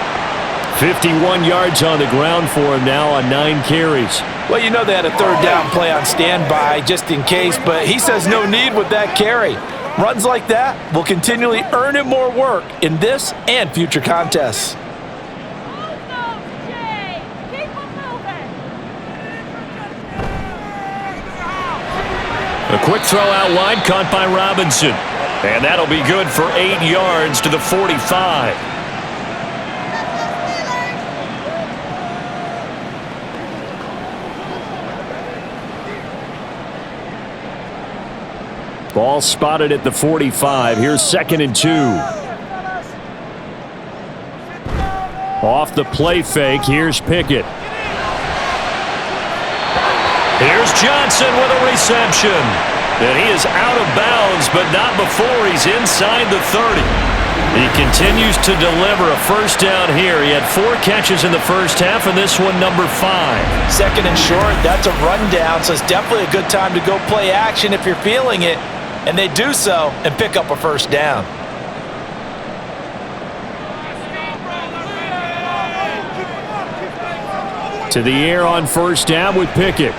51 yards on the ground for him now on 9 carries. Well, you know they had a third down play on standby just in case, but he says no need with that carry. Runs like that will continually earn him more work in this and future contests. A quick throw out wide, caught by Robinson. And that'll be good for 8 yards to the 45. Ball spotted at the 45. Here's 2nd and 2. Off the play fake, here's Pickett. Here's Johnson with a reception. And he is out of bounds, but not before he's inside the 30. He continues to deliver a first down here. He had 4 catches in the first half, and this one number 5. 2nd and short, that's a rundown, so it's definitely a good time to go play action if you're feeling it. And they do so and pick up a first down. To the air on first down with Pickett.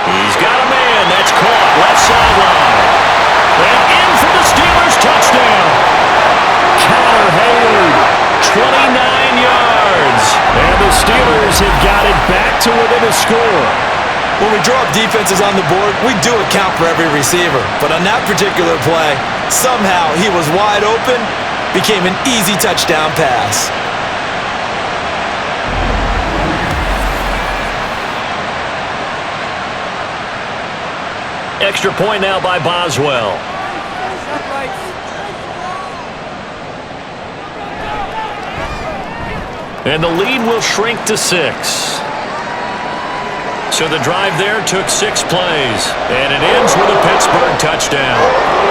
He's got a man. That's caught. Left sideline. And in for the Steelers. Touchdown. Connor Hayward. 29 yards. And the Steelers have got it back to within a score. When we draw up defenses on the board, we do account for every receiver. But on that particular play, somehow he was wide open, became an easy touchdown pass. Extra point now by Boswell. And the lead will shrink to 6. So the drive there took 6 plays, and it ends with a Pittsburgh touchdown.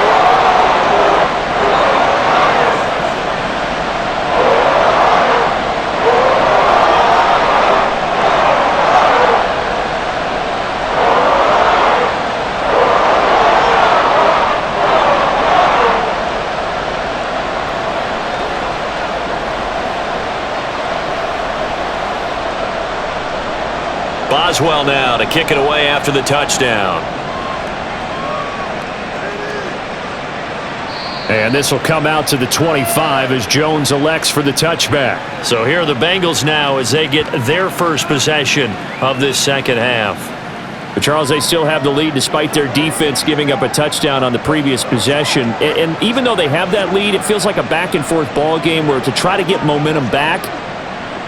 Boswell now to kick it away after the touchdown. And this will come out to the 25 as Jones elects for the touchback. So here are the Bengals now as they get their first possession of this second half. But Charles, they still have the lead despite their defense giving up a touchdown on the previous possession. And even though they have that lead, it feels like a back-and-forth ball game where to try to get momentum back,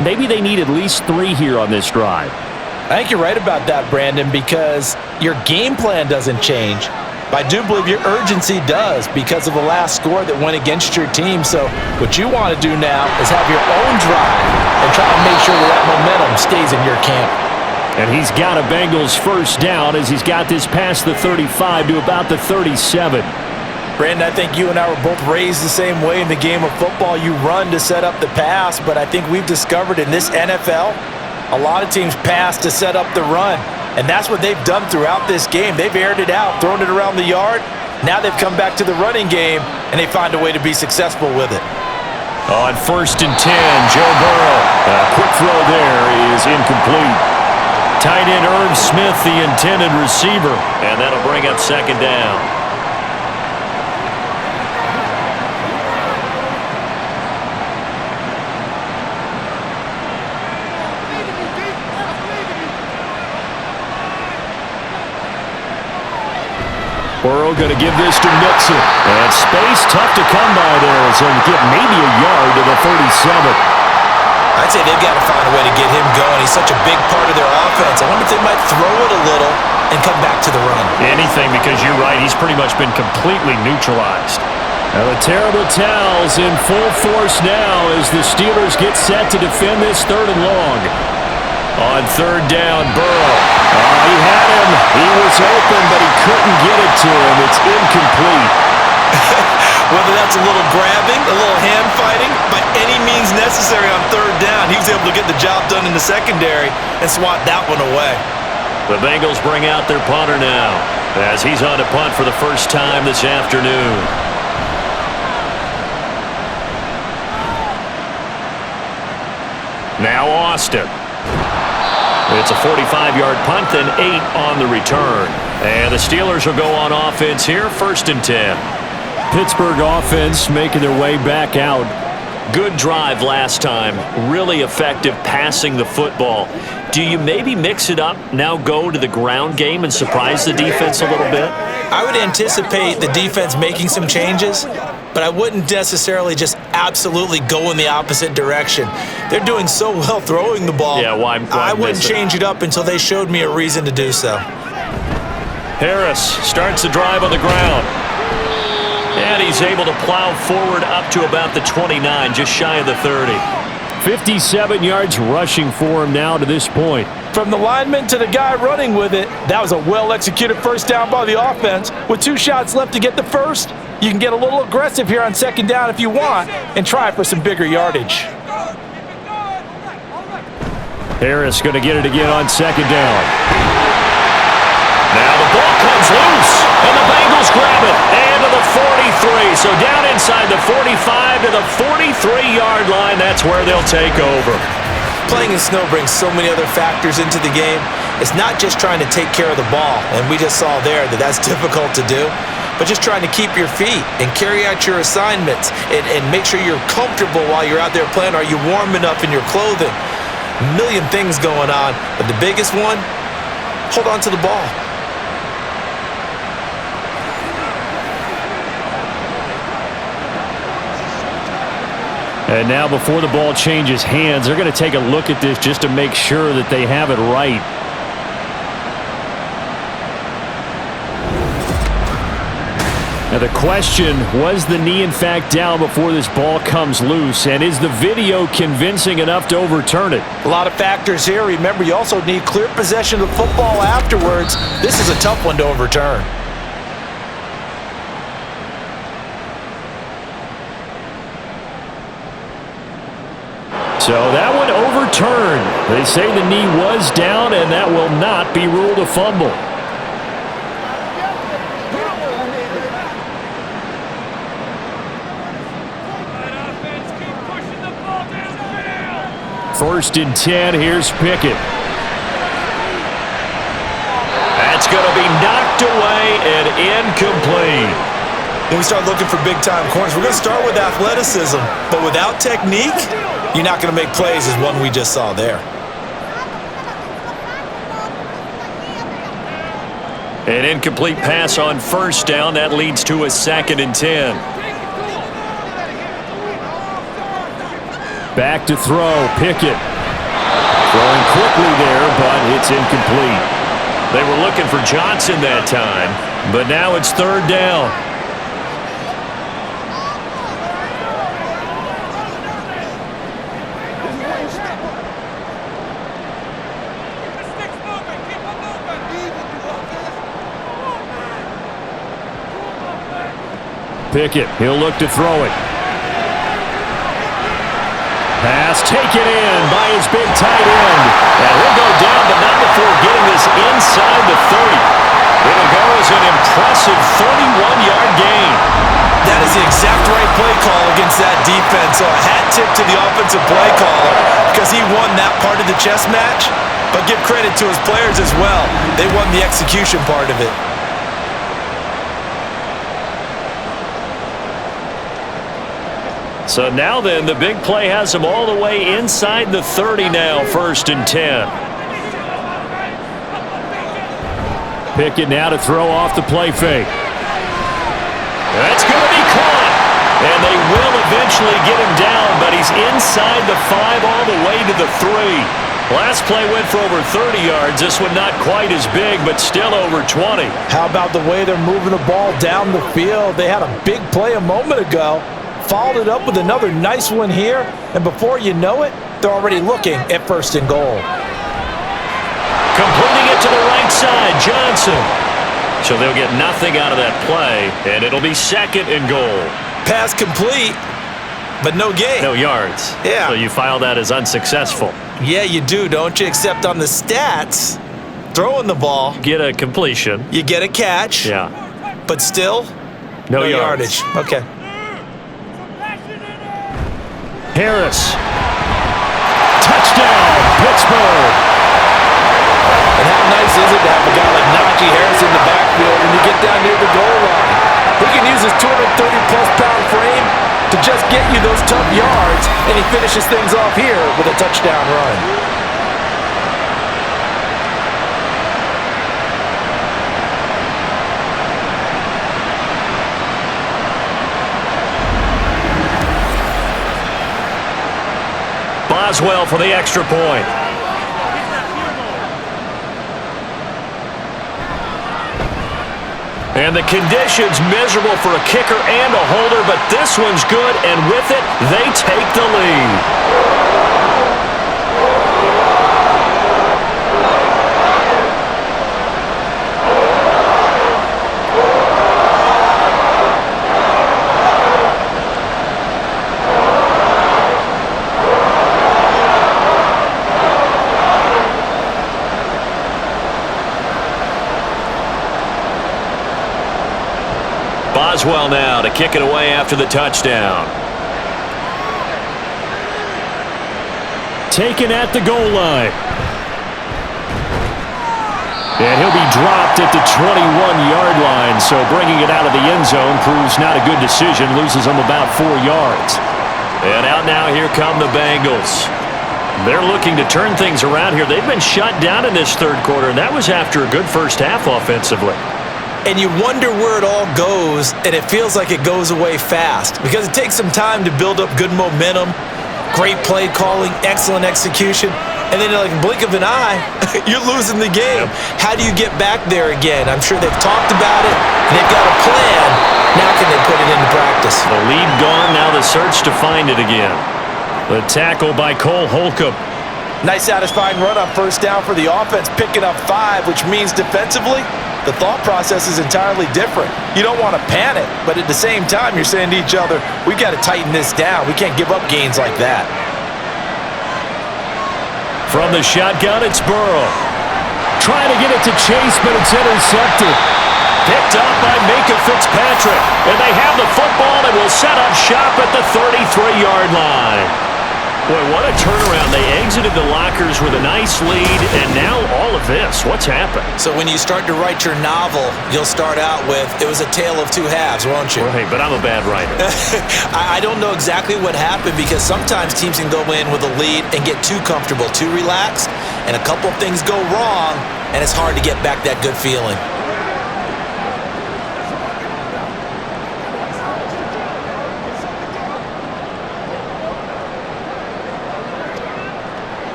maybe they need at least 3 here on this drive. I think you're right about that, Brandon, because your game plan doesn't change. But I do believe your urgency does because of the last score that went against your team. So what you want to do now is have your own drive and try to make sure that momentum stays in your camp. And he's got a Bengals first down as he's got this past the 35 to about the 37. Brandon, I think you and I were both raised the same way in the game of football. You run to set up the pass, but I think we've discovered in this NFL, a lot of teams pass to set up the run, and that's what they've done throughout this game. They've aired it out, thrown it around the yard. Now they've come back to the running game, and they find a way to be successful with it. On 1st and 10, Joe Burrow. A quick throw there is incomplete. Tight end Irv Smith, the intended receiver, and that'll bring up 2nd down. Burrow going to give this to Mixon. And space tough to come by there. So get maybe a yard to the 37. I'd say they've got to find a way to get him going. He's such a big part of their offense. I wonder if they might throw it a little and come back to the run. Anything, because you're right. He's pretty much been completely neutralized. Now the terrible towels in full force now as the Steelers get set to defend this 3rd and long. On 3rd down, Burrow. He had him. He was open, but he couldn't get it to him. It's incomplete. Whether that's a little grabbing, a little hand fighting, by any means necessary on 3rd down, he was able to get the job done in the secondary and swat that one away. The Bengals bring out their punter now. as he's on to punt for the first time this afternoon. Now Austin. It's a 45-yard punt, then 8 on the return. And the Steelers will go on offense here, 1st and 10. Pittsburgh offense making their way back out. Good drive last time. Really effective passing the football. Do you maybe mix it up, now go to the ground game and surprise the defense a little bit? I would anticipate the defense making some changes, but I wouldn't necessarily just absolutely go in the opposite direction. They're doing so well throwing the ball. Yeah, why I wouldn't change it up until they showed me a reason to do so. Harris starts the drive on the ground. And he's able to plow forward up to about the 29, just shy of the 30. 57 yards rushing for him now to this point. From the lineman to the guy running with it, that was a well-executed first down by the offense. With 2 shots left to get the first, you can get a little aggressive here on 2nd down if you want and try for some bigger yardage. Harris going to get it again on 2nd down. Now the ball comes loose, and the Bengals grab it, and to the 43. So down inside the 45 to the 43-yard line, that's where they'll take over. Playing in snow brings so many other factors into the game. It's not just trying to take care of the ball, and we just saw there that that's difficult to do, but just trying to keep your feet and carry out your assignments and make sure you're comfortable while you're out there playing. Are you warm enough in your clothing? A million things going on, but the biggest one, hold on to the ball. And now before the ball changes hands, they're going to take a look at this just to make sure that they have it right. Now the question, was the knee in fact down before this ball comes loose? And is the video convincing enough to overturn it? A lot of factors here. Remember, you also need clear possession of the football afterwards. This is a tough one to overturn. So that one overturned. They say the knee was down, and that will not be ruled a fumble. First and 10, here's Pickett. That's going to be knocked away and incomplete. When we start looking for big-time corners, we're going to start with athleticism, but without technique, you're not going to make plays as one we just saw there. An incomplete pass on 1st down. That leads to a 2nd and 10. Back to throw, Pickett. Throwing quickly there, but it's incomplete. They were looking for Johnson that time, but now it's 3rd down. Pickett, he'll look to throw it. Pass taken in by his big tight end. And he'll go down, but not before getting this inside the 30. It'll go as an impressive 31-yard gain. That is the exact right play call against that defense. So a hat tip to the offensive play caller because he won that part of the chess match. But give credit to his players as well. They won the execution part of it. So now then, the big play has him all the way inside the 30 now, 1st and 10. Pickett now to throw off the play fake. That's going to be caught. And they will eventually get him down, but he's inside the 5 all the way to the 3. Last play went for over 30 yards. This one not quite as big, but still over 20. How about the way they're moving the ball down the field? They had a big play a moment ago. Followed it up with another nice one here, and before you know it, they're already looking at 1st and goal. Completing it to the right side, Johnson. So they'll get nothing out of that play, and it'll be 2nd and goal. Pass complete, but no gain. No yards. Yeah. So you file that as unsuccessful. Yeah, you do, don't you? Except on the stats, throwing the ball. Get a completion. You get a catch. Yeah. But still, no yardage. Okay. Harris. Touchdown, Pittsburgh. And how nice is it to have a guy like Najee Harris in the backfield when you get down near the goal line? He can use his 230-plus pound frame to just get you those tough yards, and he finishes things off here with a touchdown run. Boswell for the extra point. And the conditions miserable for a kicker and a holder, but this one's good, and with it, they take the lead. Boswell now to kick it away after the touchdown. Taken at the goal line. And he'll be dropped at the 21-yard line, so bringing it out of the end zone proves not a good decision, loses him about 4 yards. And out now, here come the Bengals. They're looking to turn things around here. They've been shut down in this third quarter, and that was after a good first half offensively. And you wonder where it all goes, and it feels like it goes away fast because it takes some time to build up good momentum, great play calling, excellent execution, and then in like a blink of an eye, you're losing the game. Yep. How do you get back there again? I'm sure they've talked about it, and they've got a plan. Now can they put it into practice? The lead gone, now the search to find it again. The tackle by Cole Holcomb. Nice satisfying run on first down for the offense, picking up 5, which means defensively, the thought process is entirely different. You don't want to panic, but at the same time, you're saying to each other, we've got to tighten this down. We can't give up gains like that. From the shotgun, it's Burrow. Trying to get it to Chase, but it's intercepted. Picked up by Minka Fitzpatrick. And they have the football and will set up shop at the 33-yard line. Boy, what a turnaround. They exited the lockers with a nice lead, and now all of this. What's happened? So when you start to write your novel, you'll start out with, it was a tale of two halves, won't you? Right, but I'm a bad writer. I don't know exactly what happened because sometimes teams can go in with a lead and get too comfortable, too relaxed, and a couple of things go wrong, and it's hard to get back that good feeling.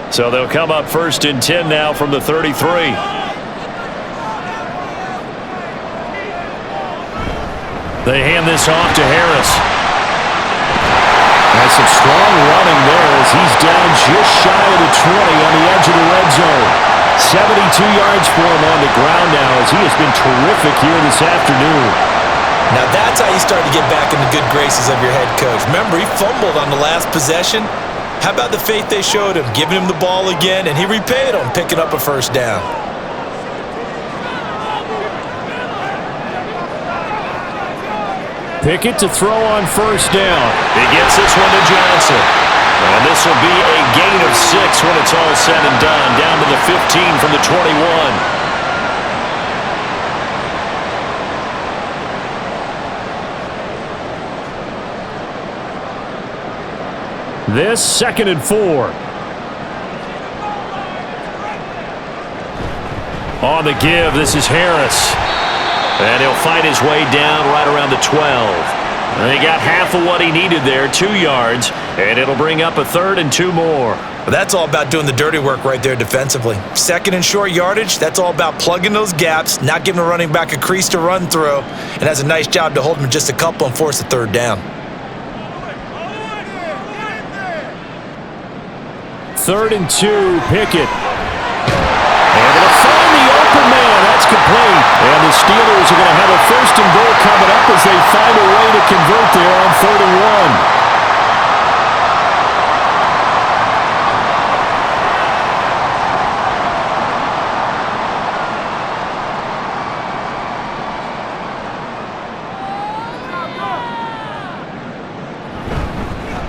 So they'll come up 1st and 10 now from the 33. They hand this off to Harris. Has some strong running there as he's down just shy of the 20 on the edge of the red zone. 72 yards for him on the ground now as he has been terrific here this afternoon. Now that's how you start to get back in the good graces of your head coach. Remember, he fumbled on the last possession. How about the faith they showed him, giving him the ball again, and he repaid them, picking up a first down. Pickett to throw on first down. He gets this one to Johnson. And this will be a gain of 6 when it's all said and done, down to the 15 from the 21. This 2nd and 4. On the give, this is Harris. And he'll fight his way down right around the 12. And he got half of what he needed there, 2 yards. And it'll bring up a 3rd and 2 more. But that's all about doing the dirty work right there defensively. 2nd and short yardage, that's all about plugging those gaps, not giving a running back a crease to run through. And has a nice job to hold him just a couple and force the 3rd down. 3rd and 2, Pickett. And it'll find the open man. That's complete. And the Steelers are going to have a 1st and goal coming up as they find a way to convert there on 3rd and 1.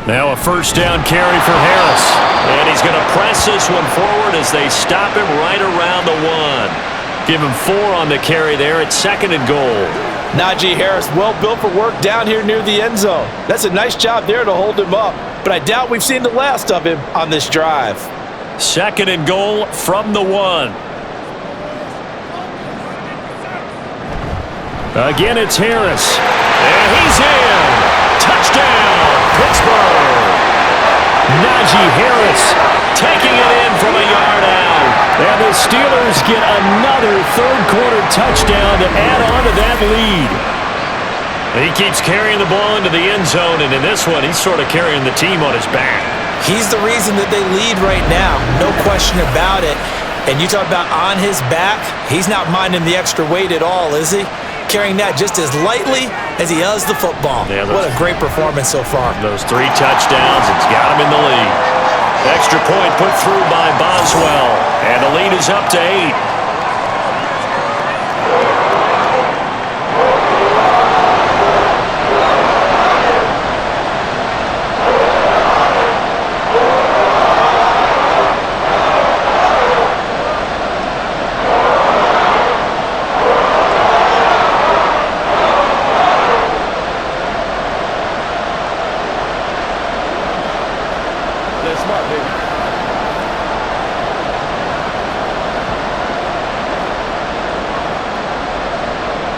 Now a first down carry for Harris. And he's going to press this one forward as they stop him right around the 1. Give him 4 on the carry there at 2nd and goal. Najee Harris, well built for work down here near the end zone. That's a nice job there to hold him up. But I doubt we've seen the last of him on this drive. 2nd and goal from the 1. Again, it's Harris. And he's in. Touchdown, Pittsburgh. Najee Harris taking it in from a yard out. And the Steelers get another third-quarter touchdown to add on to that lead. He keeps carrying the ball into the end zone, and in this one, he's sort of carrying the team on his back. He's the reason that they lead right now, no question about it. And you talk about on his back, he's not minding the extra weight at all, is he? Carrying that just as lightly as he does the football. Yeah, what a great performance so far. Those 3 touchdowns, it's got him in the lead. Extra point put through by Boswell, and the lead is up to 8.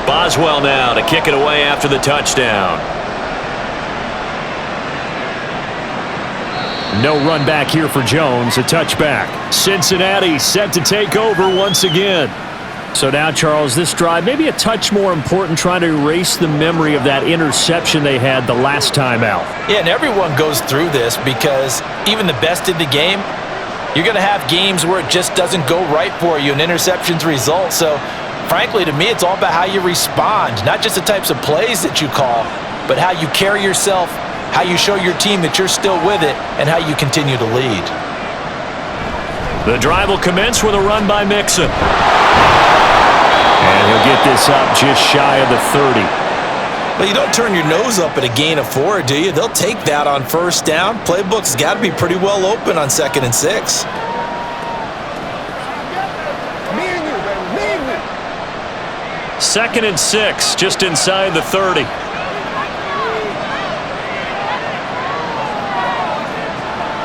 Boswell now to kick it away after the touchdown. No run back here for Jones, a touchback. Cincinnati set to take over once again. So now, Charles, this drive maybe a touch more important, trying to erase the memory of that interception they had the last time out. Yeah, and everyone goes through this because even the best in the game, you're going to have games where it just doesn't go right for you and interceptions result. So frankly, to me, it's all about how you respond, not just the types of plays that you call, but how you carry yourself, how you show your team that you're still with it, and how you continue to lead. The drive will commence with a run by Mixon. And he'll get this up just shy of the 30. Well, you don't turn your nose up at a gain of 4, do you? They'll take that on first down. Playbook's got to be pretty well open on 2nd and 6. 2nd and 6, just inside the 30.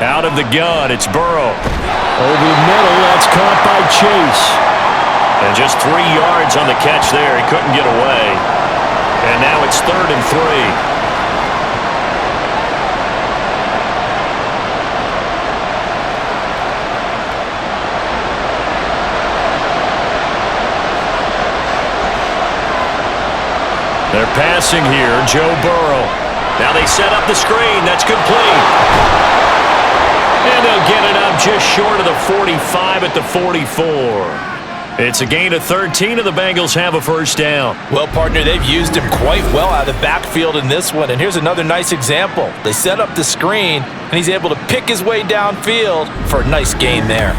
Out of the gun, it's Burrow. Over the middle, that's caught by Chase. And just 3 yards on the catch there. He couldn't get away. And now it's 3rd and 3. They're passing here, Joe Burrow. Now they set up the screen. That's complete. And they'll get it up just short of the 45 at the 44. It's a gain of 13, and the Bengals have a first down. Well, partner, they've used him quite well out of the backfield in this one. And here's another nice example. They set up the screen, and he's able to pick his way downfield for a nice gain there.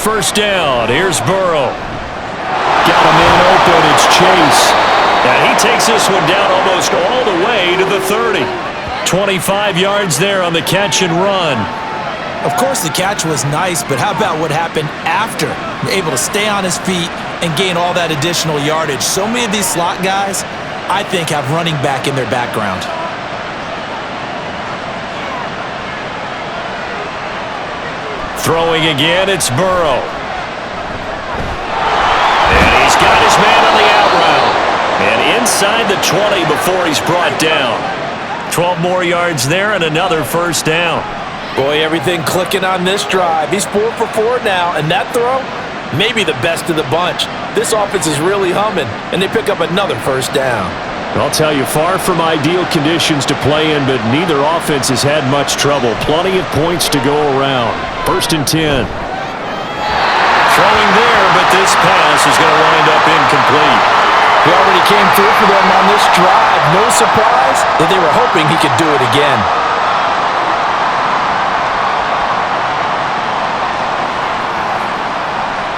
First down, here's Burrow. Got him in open, it's Chase. And he takes this one down almost all the way to the 30. 25 yards there on the catch and run. Of course, the catch was nice, but how about what happened after? Able to stay on his feet and gain all that additional yardage. So many of these slot guys, I think, have running back in their background. Throwing again, it's Burrow. And he's got his man on the out route. And inside the 20 before he's brought down. 12 more yards there and another first down. Boy, everything clicking on this drive. He's 4 for 4 now, and that throw, maybe the best of the bunch. This offense is really humming, and they pick up another first down. I'll tell you, far from ideal conditions to play in, but neither offense has had much trouble. Plenty of points to go around. 1st and 10. Throwing there, but this pass is going to wind up incomplete. He already came through for them on this drive. No surprise that they were hoping he could do it again.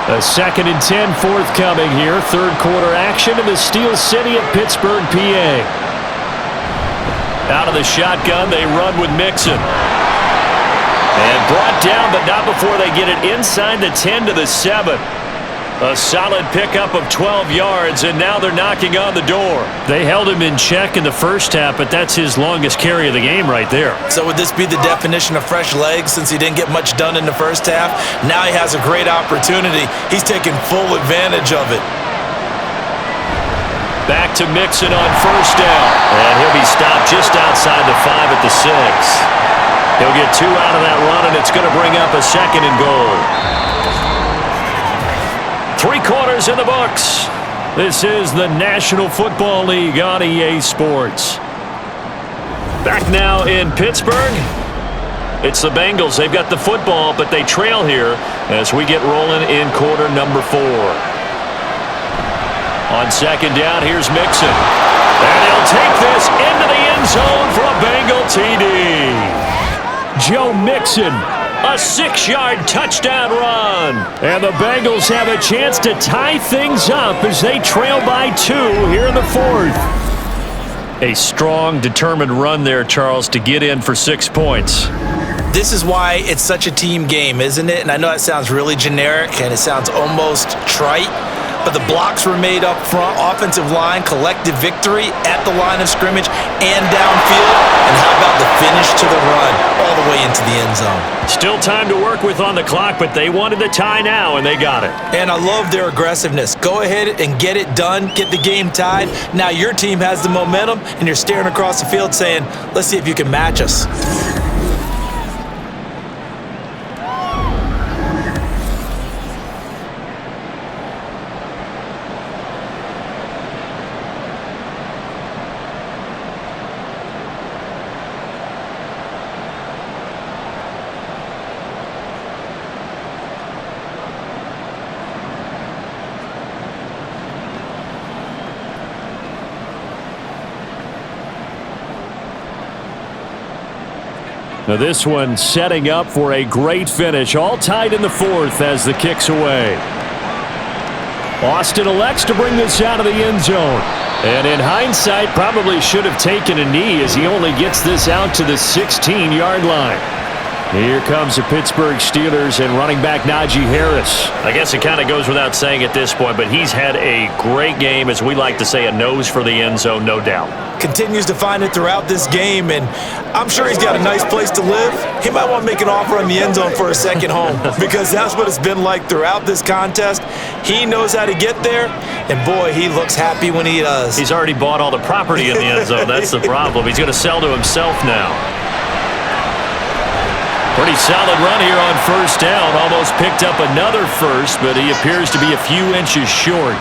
A 2nd and 10 forthcoming here. Third quarter action in the Steel City of Pittsburgh, PA. Out of the shotgun, they run with Mixon. And brought down, but not before they get it inside the 10 to the 7. A solid pickup of 12 yards, and now they're knocking on the door. They held him in check in the first half, but that's his longest carry of the game right there. So would this be the definition of fresh legs since he didn't get much done in the first half? Now he has a great opportunity. He's taking full advantage of it. Back to Mixon on first down, and he'll be stopped just outside the 5 at the 6. He'll get 2 out of that run, and it's going to bring up a 2nd and goal. 3 quarters in the books. This is the National Football League on EA Sports. Back now in Pittsburgh. It's the Bengals. They've got the football, but they trail here as we get rolling in quarter number 4. On 2nd down, here's Mixon. And he'll take this into the end zone for a Bengal TD. Joe Mixon. A 6-yard touchdown run. And the Bengals have a chance to tie things up as they trail by 2 here in the 4th. A strong, determined run there, Charles, to get in for 6 points. This is why it's such a team game, isn't it? And I know that sounds really generic and it sounds almost trite, but the blocks were made up front, offensive line, collective victory at the line of scrimmage and downfield. And how about the finish to the run all the way into the end zone? Still time to work with on the clock, but they wanted the tie now, and they got it. And I love their aggressiveness. Go ahead and get it done, get the game tied. Now your team has the momentum, and you're staring across the field saying, let's see if you can match us. Now this one setting up for a great finish. All tied in the 4th as the kick's away. Austin elects to bring this out of the end zone. And in hindsight, probably should have taken a knee as he only gets this out to the 16-yard line. Here comes the Pittsburgh Steelers and running back Najee Harris. I guess it kind of goes without saying at this point, but he's had a great game, as we like to say, a nose for the end zone, no doubt. Continues to find it throughout this game, and I'm sure he's got a nice place to live. He might want to make an offer on the end zone for a second home because that's what it's been like throughout this contest. He knows how to get there, and boy, he looks happy when he does. He's already bought all the property in the end zone. That's the problem. He's going to sell to himself now. Pretty solid run here on first down. Almost picked up another first, but he appears to be a few inches short.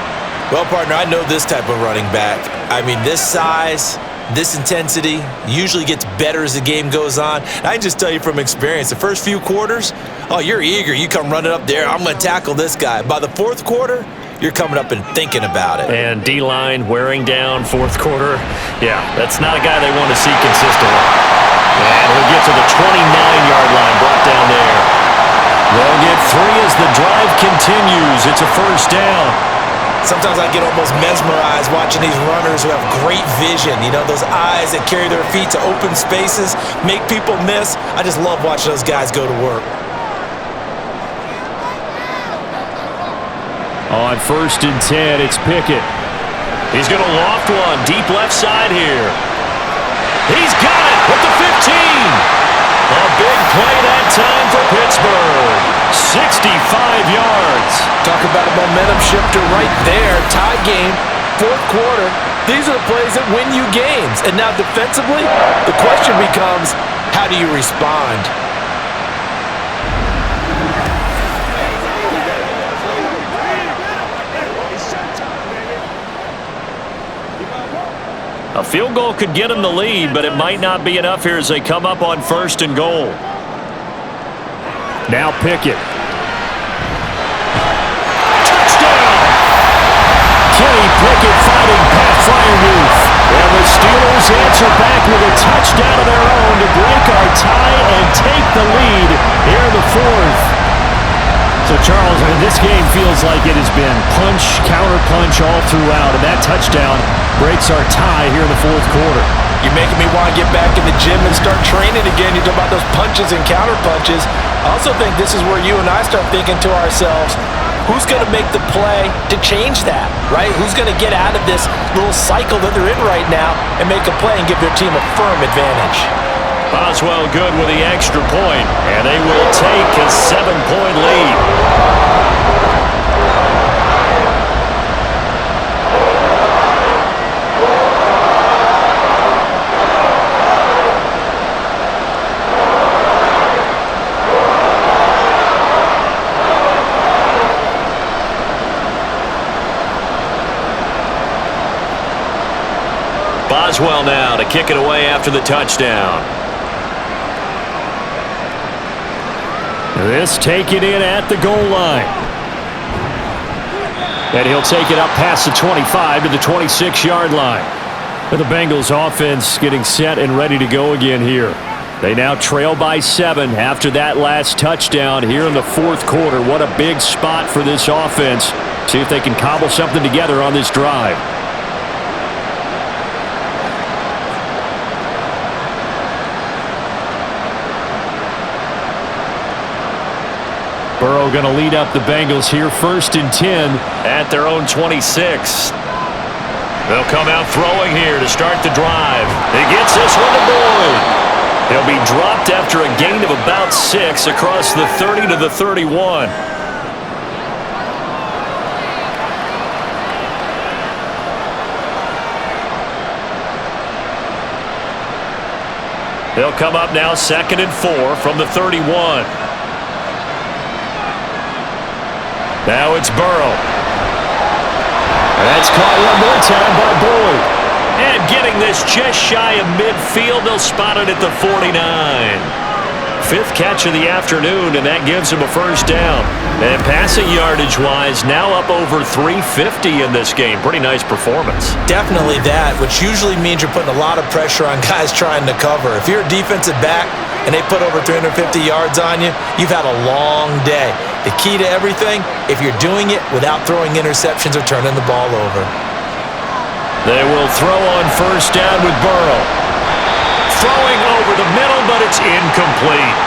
Well, partner, I know this type of running back. I mean, this size, this intensity usually gets better as the game goes on. I can just tell you from experience, the first few quarters, oh, you're eager. You come running up there. I'm going to tackle this guy. By the 4th quarter, you're coming up and thinking about it. And D-line wearing down 4th quarter. Yeah, that's not a guy they want to see consistently. And he'll get to the 29-yard line, brought down there. They'll get 3 as the drive continues. It's a first down. Sometimes I get almost mesmerized watching these runners who have great vision. You know, those eyes that carry their feet to open spaces, make people miss. I just love watching those guys go to work. On 1st and 10, it's Pickett. He's going to loft one deep left side here. He's got it with the 15. A big play that time for Pittsburgh. 65 yards. Talk about a momentum shifter right there. Tie game, 4th quarter. These are the plays that win you games. And now defensively, the question becomes, how do you respond? A field goal could get him the lead, but it might not be enough here as they come up on 1st and goal. Now Pickett. Touchdown! Kenny Pickett finding to break our tie and take the lead here in the fourth. So, Charles, this game feels like it has been punch, counter-punch all throughout, and that touchdown breaks our tie here in the fourth quarter. You're making me want to get back in the gym and start training again. You talk about those punches and counter-punches. I also think this is where you and I start thinking to ourselves, who's going to make the play to change that, right? Who's going to get out of this little cycle that they're in right now and make a play and give their team a firm advantage? Boswell good with the extra point, and they will take a 7-point lead. Boswell now to kick it away after the touchdown. This taken in at the goal line. And he'll take it up past the 25 to the 26-yard line. And the Bengals offense getting set and ready to go again here. They now trail by 7 after that last touchdown here in the fourth quarter. What a big spot for this offense. See if they can cobble something together on this drive. Burrow going to lead up the Bengals here, 1st and 10 at their own 26. They'll come out throwing here to start the drive. He gets this one to Boyd. He'll be dropped after a gain of about 6 across the 30 to the 31. They'll come up now 2nd and 4 from the 31. Now it's Burrow. That's caught one more time by Boyd. And getting this just shy of midfield, they'll spot it at the 49. 5th catch of the afternoon, and that gives him a first down. And passing yardage-wise, now up over 350 in this game. Pretty nice performance. Definitely that, which usually means you're putting a lot of pressure on guys trying to cover. If you're a defensive back and they put over 350 yards on you, you've had a long day. The key to everything, if you're doing it without throwing interceptions or turning the ball over. They will throw on first down with Burrow. Throwing over the middle, but it's incomplete.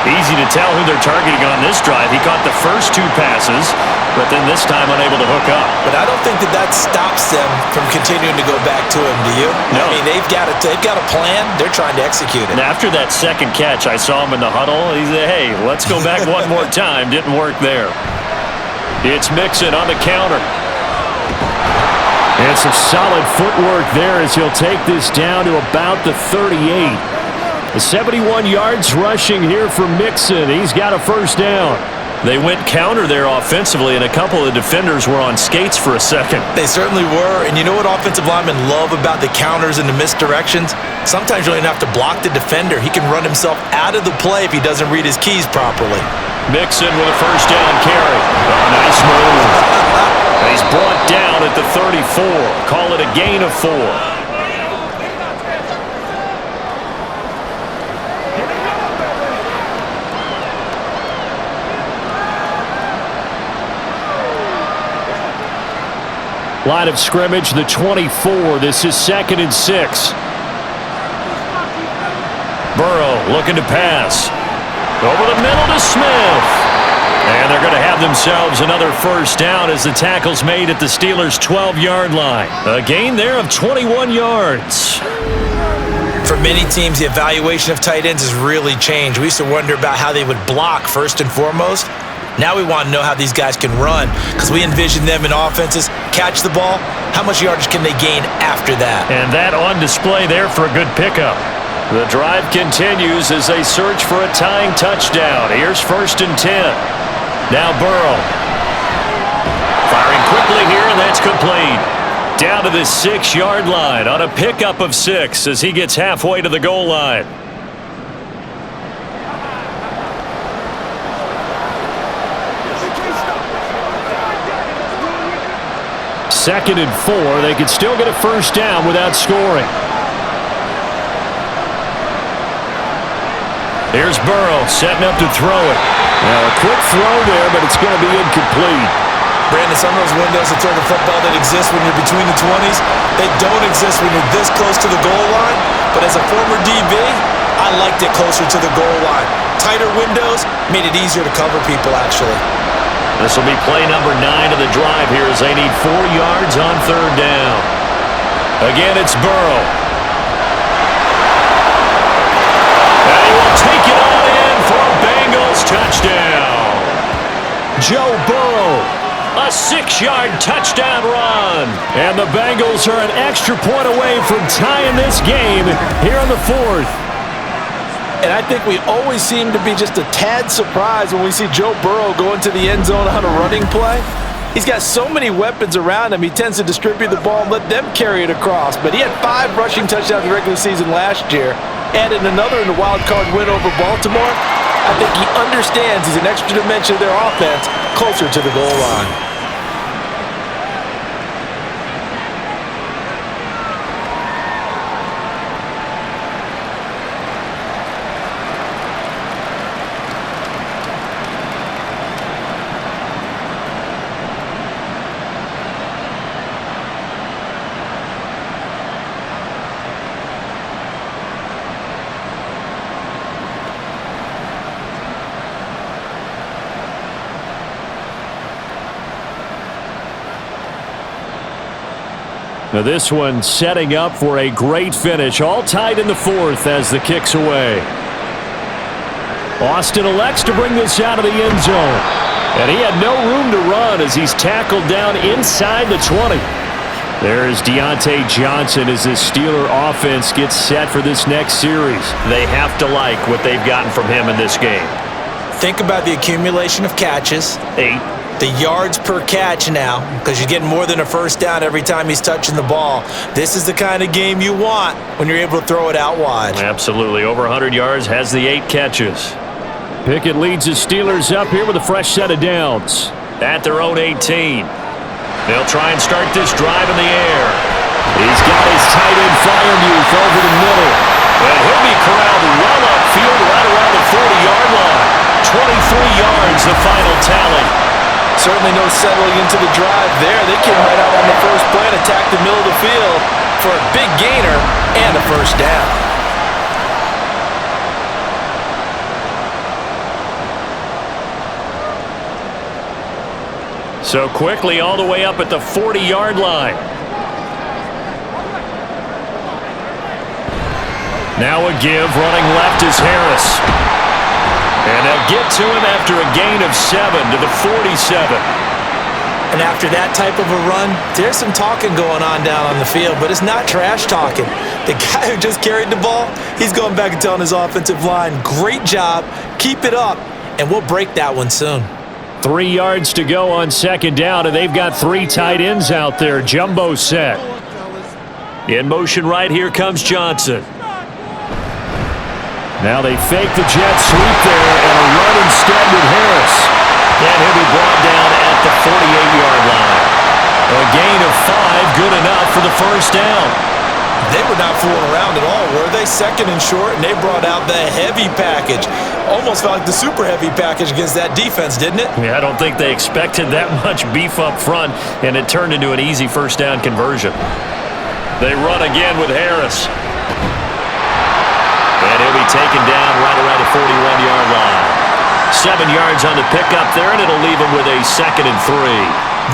Easy to tell who they're targeting on this drive. He caught the first 2 passes, but then this time unable to hook up. But I don't think that stops them from continuing to go back to him, do you? No. I mean, they've got a plan. They're trying to execute it. And after that second catch, I saw him in the huddle. He said, hey, let's go back one more time. Didn't work there. It's Mixon on the counter. And some solid footwork there as he'll take this down to about the 38. 71 yards rushing here for Mixon. He's got a first down. They went counter there offensively, and a couple of defenders were on skates for a second. They certainly were, and you know what offensive linemen love about the counters and the misdirections? Sometimes you don't even have to block the defender. He can run himself out of the play if he doesn't read his keys properly. Mixon with a first down carry. Oh, nice move. He's brought down at the 34. Call it a gain of 4. Line of scrimmage, the 24. This is 2nd and 6. Burrow looking to pass. Over the middle to Smith. And they're going to have themselves another first down as the tackle's made at the Steelers' 12-yard line. A gain there of 21 yards. For many teams, the evaluation of tight ends has really changed. We used to wonder about how they would block first and foremost. Now we want to know how these guys can run because we envision them in offenses. Catch the ball. How much yardage can they gain after that? And that on display there for a good pickup. The drive continues as they search for a tying touchdown. Here's 1st and 10. Now Burrow. Firing quickly here, and that's complete. Down to the 6-yard line on a pickup of 6 as he gets halfway to the goal line. Second and 4. They could still get a first down without scoring. Here's Burrow setting up to throw it. Now a quick throw there, but it's going to be incomplete. Brandon, some of those windows to throw the football that exist when you're between the 20s, they don't exist when you're this close to the goal line. But as a former DB, I liked it closer to the goal line. Tighter windows made it easier to cover people, actually. This will be play number 9 of the drive here as they need 4 yards on third down. Again, it's Burrow. And he will take it on in for a Bengals touchdown. Joe Burrow, a 6-yard touchdown run. And the Bengals are an extra point away from tying this game here in the 4th. And I think we always seem to be just a tad surprised when we see Joe Burrow go into the end zone on a running play. He's got so many weapons around him, he tends to distribute the ball and let them carry it across. But he had 5 rushing touchdowns in the regular season last year, added another in the wild card win over Baltimore. I think he understands he's an extra dimension of their offense closer to the goal line. Now this one setting up for a great finish. All tied in the 4th as the kick's away. Austin elects to bring this out of the end zone. And he had no room to run as he's tackled down inside the 20. There's Deontay Johnson as this Steeler offense gets set for this next series. They have to like what they've gotten from him in this game. Think about the accumulation of catches. 8. The yards per catch now, because you're getting more than a first down every time he's touching the ball. This is the kind of game you want when you're able to throw it out wide. Absolutely. Over 100 yards, has the 8 catches. Pickett leads the Steelers up here with a fresh set of downs at their own 18. They'll try and start this drive in the air. He's got his tight end Freiermuth over the middle. And he'll be corralled well upfield right around the 40-yard line. 23 yards, the final tally. Certainly no settling into the drive there. They came right out on the first play and attacked the middle of the field for a big gainer and a first down. So quickly all the way up at the 40-yard line. Now a give, running left is Harris. And they'll get to him after a gain of 7 to the 47. And after that type of a run, there's some talking going on down on the field, but it's not trash talking. The guy who just carried the ball, he's going back and telling his offensive line, great job, keep it up, and we'll break that one soon. 3 yards to go on second down, and they've got 3 tight ends out there. Jumbo set. In motion right here comes Johnson. Now they fake the jet sweep there and a run instead with Harris. And he'll be brought down at the 48-yard line. A gain of 5, good enough for the first down. They were not fooling around at all, were they? Second and short, and they brought out the heavy package. Almost felt like the super heavy package against that defense, didn't it? Yeah, I don't think they expected that much beef up front, and it turned into an easy first down conversion. They run again with Harris. And he'll be taken down right around the 41-yard line. 7 yards on the pickup there, and it'll leave him with a 2nd and 3.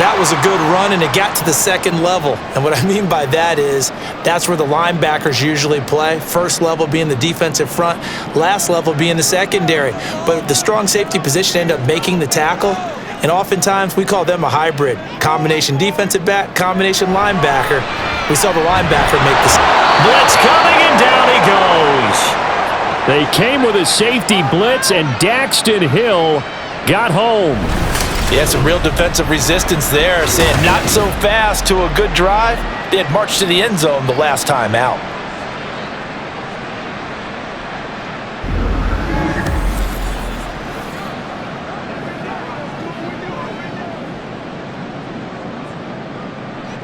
That was a good run, and it got to the second level. And what I mean by that is that's where the linebackers usually play. First level being the defensive front, last level being the secondary. But the strong safety position ended up making the tackle, and oftentimes we call them a hybrid. Combination defensive back, combination linebacker. We saw the linebacker make this. Blitz coming, and down he goes. They came with a safety blitz, and Daxton Hill got home. Yeah, some real defensive resistance there, saying not so fast to a good drive. They had marched to the end zone the last time out.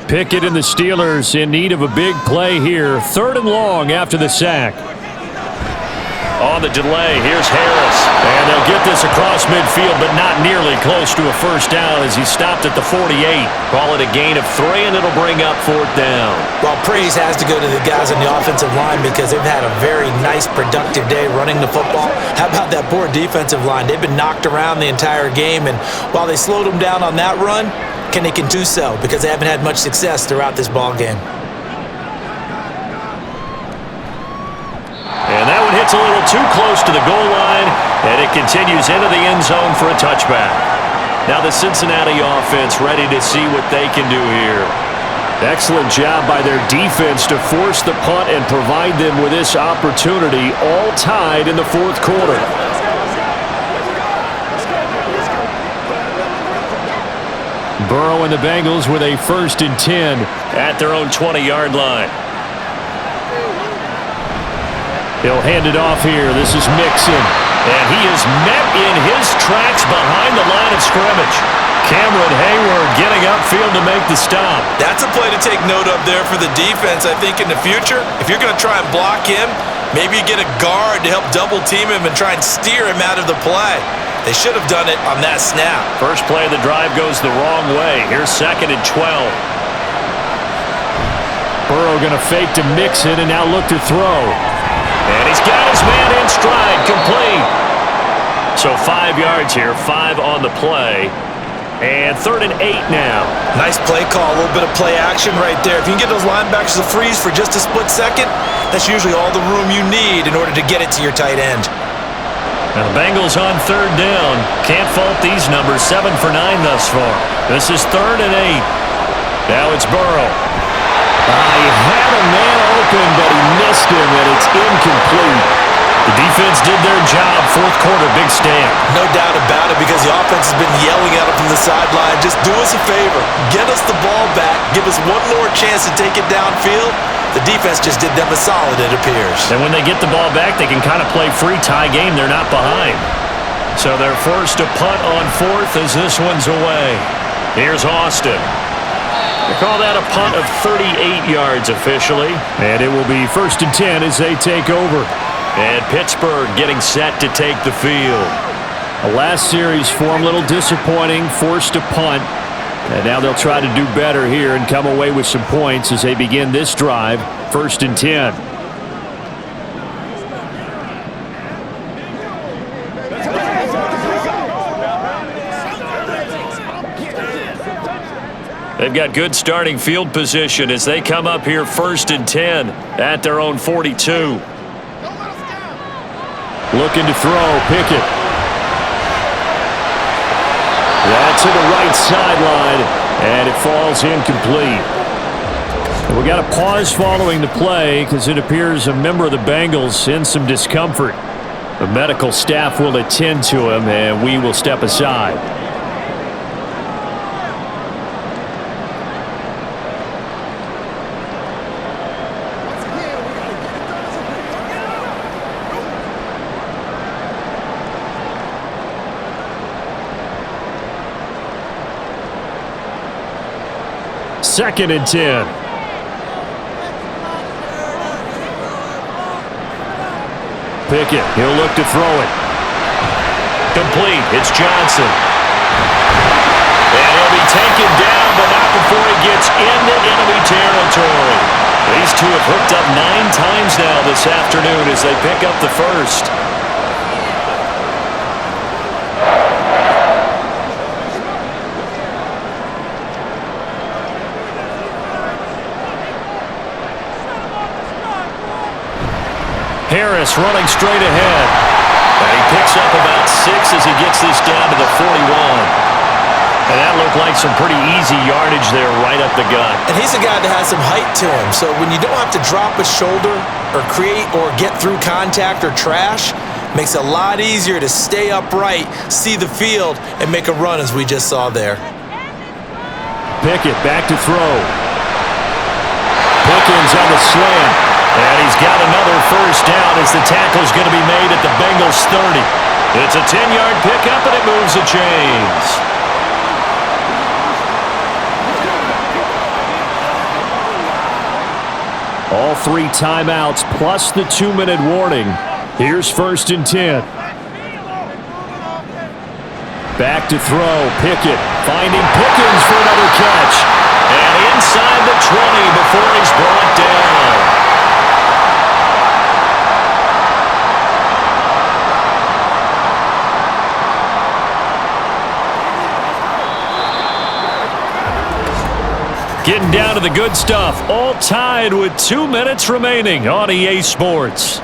Pickett and the Steelers in need of a big play here. 3rd and long after the sack. On the delay, here's Harris. And they'll get this across midfield, but not nearly close to a first down as he stopped at the 48. Call it a gain of 3, and it'll bring up 4th down. Well, praise has to go to the guys on the offensive line because they've had a very nice, productive day running the football. How about that poor defensive line? They've been knocked around the entire game, and while they slowed them down on that run, can they do so? Because they haven't had much success throughout this ball game. And that one hits a little too close to the goal line, and it continues into the end zone for a touchback. Now the Cincinnati offense ready to see what they can do here. Excellent job by their defense to force the punt and provide them with this opportunity, all tied in the 4th quarter. Burrow and the Bengals with a 1st and 10 at their own 20-yard line. He'll hand it off here. This is Mixon. And he is met in his tracks behind the line of scrimmage. Cameron Hayward getting upfield to make the stop. That's a play to take note of there for the defense, I think, in the future. If you're going to try and block him, maybe you get a guard to help double-team him and try and steer him out of the play. They should have done it on that snap. First play of the drive goes the wrong way. Here's 2nd and 12. Burrow going to fake to Mixon and now look to throw. And he's got his man in stride, complete. So 5 yards here, 5 on the play. And 3rd and 8 now. Nice play call, a little bit of play action right there. If you can get those linebackers to freeze for just a split second, that's usually all the room you need in order to get it to your tight end. Now the Bengals on 3rd down. Can't fault these numbers, 7 for 9 thus far. This is 3rd and 8. Now it's Burrow. He had a man open, but he missed him, and it's incomplete. The defense did their job. 4th quarter, big stand. No doubt about it, because the offense has been yelling at him from the sideline. Just do us a favor. Get us the ball back. Give us one more chance to take it downfield. The defense just did them a solid, it appears. And when they get the ball back, they can kind of play free tie game. They're not behind. So they're forced to punt on 4th as this one's away. Here's Austin. They call that a punt of 38 yards officially. And it will be 1st and 10 as they take over. And Pittsburgh getting set to take the field. A last series form, a little disappointing, forced to punt. And now they'll try to do better here and come away with some points as they begin this drive, 1st and 10. They've got good starting field position as they come up here 1st and 10 at their own 42. Looking to throw, Pickett. That's to the right sideline, and it falls incomplete. We got a pause following the play because it appears a member of the Bengals in some discomfort. The medical staff will attend to him, and we will step aside. Second and 10. Pickett, he'll look to throw it. Complete, it's Johnson. And he'll be taken down, but not before he gets into enemy territory. These two have hooked up 9 times now this afternoon as they pick up the first. Harris running straight ahead. And he picks up about 6 as he gets this down to the 41. And that looked like some pretty easy yardage there right up the gut. And he's a guy that has some height to him, so when you don't have to drop a shoulder or create or get through contact or trash, makes it a lot easier to stay upright, see the field, and make a run as we just saw there. Pickett back to throw. Pickens on the slant. And he's got another first down as the tackle's going to be made at the Bengals 30. It's a 10-yard pickup, and it moves the chains. All 3 timeouts plus the 2-minute warning. Here's 1st and 10. Back to throw. Pickett finding Pickens for another catch. And inside the 20 before he's brought down. Getting down to the good stuff. All tied with 2 minutes remaining on EA Sports.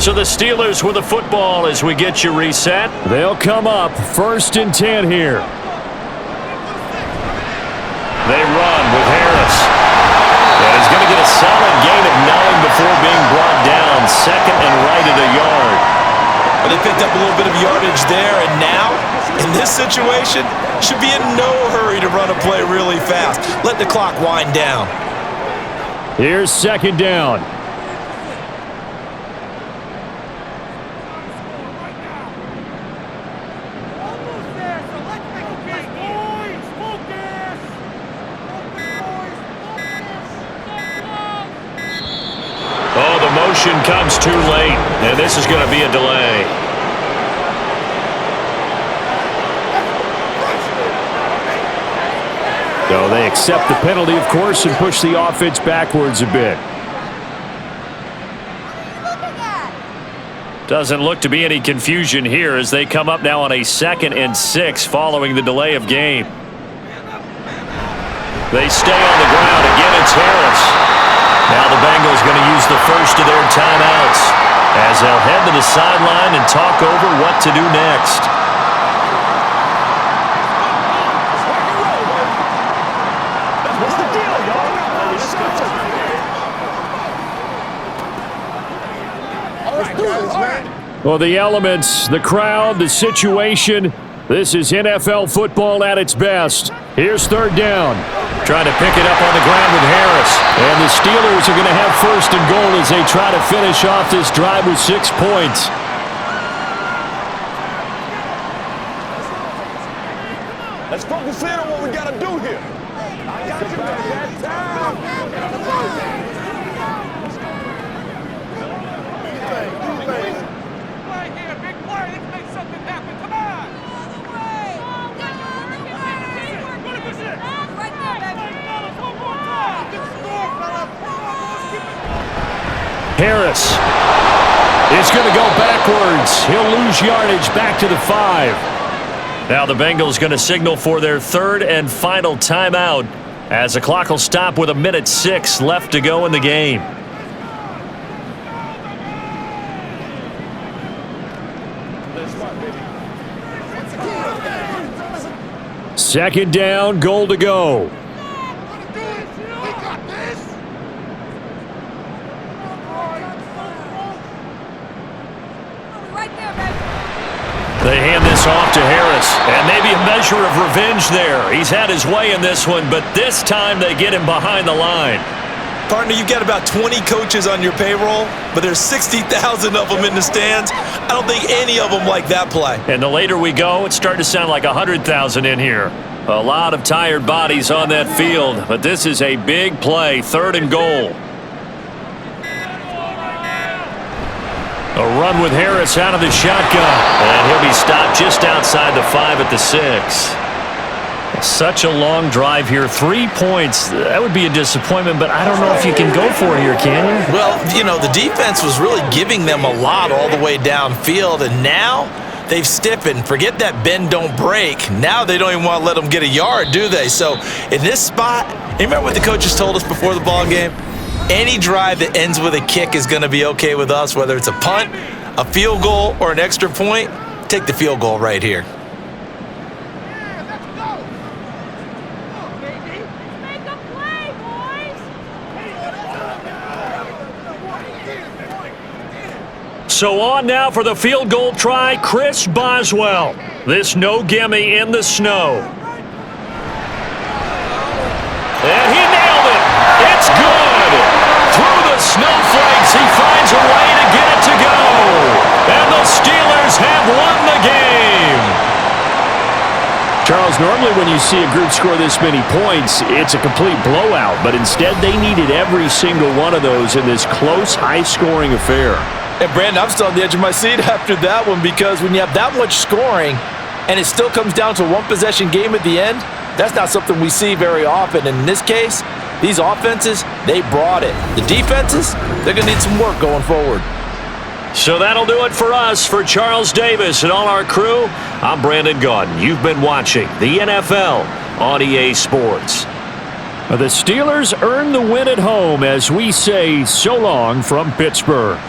So the Steelers with the football as we get you reset. They'll come up 1st and 10 here. They run with Harris. And he's going to get a solid gain of 9 before being brought down. 2nd and right at a yard. Well, they picked up a little bit of yardage there, and now, in this situation, should be in no hurry to run a play really fast. Let the clock wind down. Here's 2nd down. Oh, the motion comes too late, and this is going to be a delay. So they accept the penalty, of course, and push the offense backwards a bit. Doesn't look to be any confusion here as they come up now on a 2nd and 6 following the delay of game. They stay on the ground. Again, it's Harris. Now the Bengals going to use the first of their timeouts as they'll head to the sideline and talk over what to do next. Well, the elements, the crowd, the situation, this is NFL football at its best. Here's 3rd down. Trying to pick it up on the ground with Harris. And the Steelers are going to have 1st and goal as they try to finish off this drive with 6 points. Let's focus in on what we got to do here. I got you back that time. Harris is going to go backwards. He'll lose yardage back to the 5. Now the Bengals going to signal for their 3rd and final timeout as the clock will stop with 1:06 left to go in the game. Second down, goal to go. They hand this off to Harris, and maybe a measure of revenge there. He's had his way in this one, but this time they get him behind the line. Partner, you've got about 20 coaches on your payroll, but there's 60,000 of them in the stands. I don't think any of them like that play. And the later we go, it's starting to sound like 100,000 in here. A lot of tired bodies on that field, but this is a big play, 3rd and goal. A run with Harris out of the shotgun. And he'll be stopped just outside the 5 at the 6. Such a long drive here. 3 points. That would be a disappointment, but I don't know if you can go for it here, can you? Well, you know, the defense was really giving them a lot all the way downfield, and now they've stiffened. Forget that bend, don't break. Now they don't even want to let them get a yard, do they? So in this spot, you remember what the coaches told us before the ball game? Any drive that ends with a kick is going to be okay with us, whether it's a punt, a field goal, or an extra point. Take the field goal right here. So on now for the field goal try, Chris Boswell. This no gimme in the snow. And he nailed it. It's good. Through the snowflakes, he finds a way to get it to go. And the Steelers have won the game. Charles, normally when you see a group score this many points, it's a complete blowout. But instead, they needed every single one of those in this close, high-scoring affair. And Brandon, I'm still on the edge of my seat after that one, because when you have that much scoring and it still comes down to a one-possession game at the end, that's not something we see very often. And in this case, these offenses, they brought it. The defenses, they're going to need some work going forward. So that'll do it for us. For Charles Davis and all our crew, I'm Brandon Gaudin. You've been watching the NFL on EA Sports. The Steelers earn the win at home as we say so long from Pittsburgh.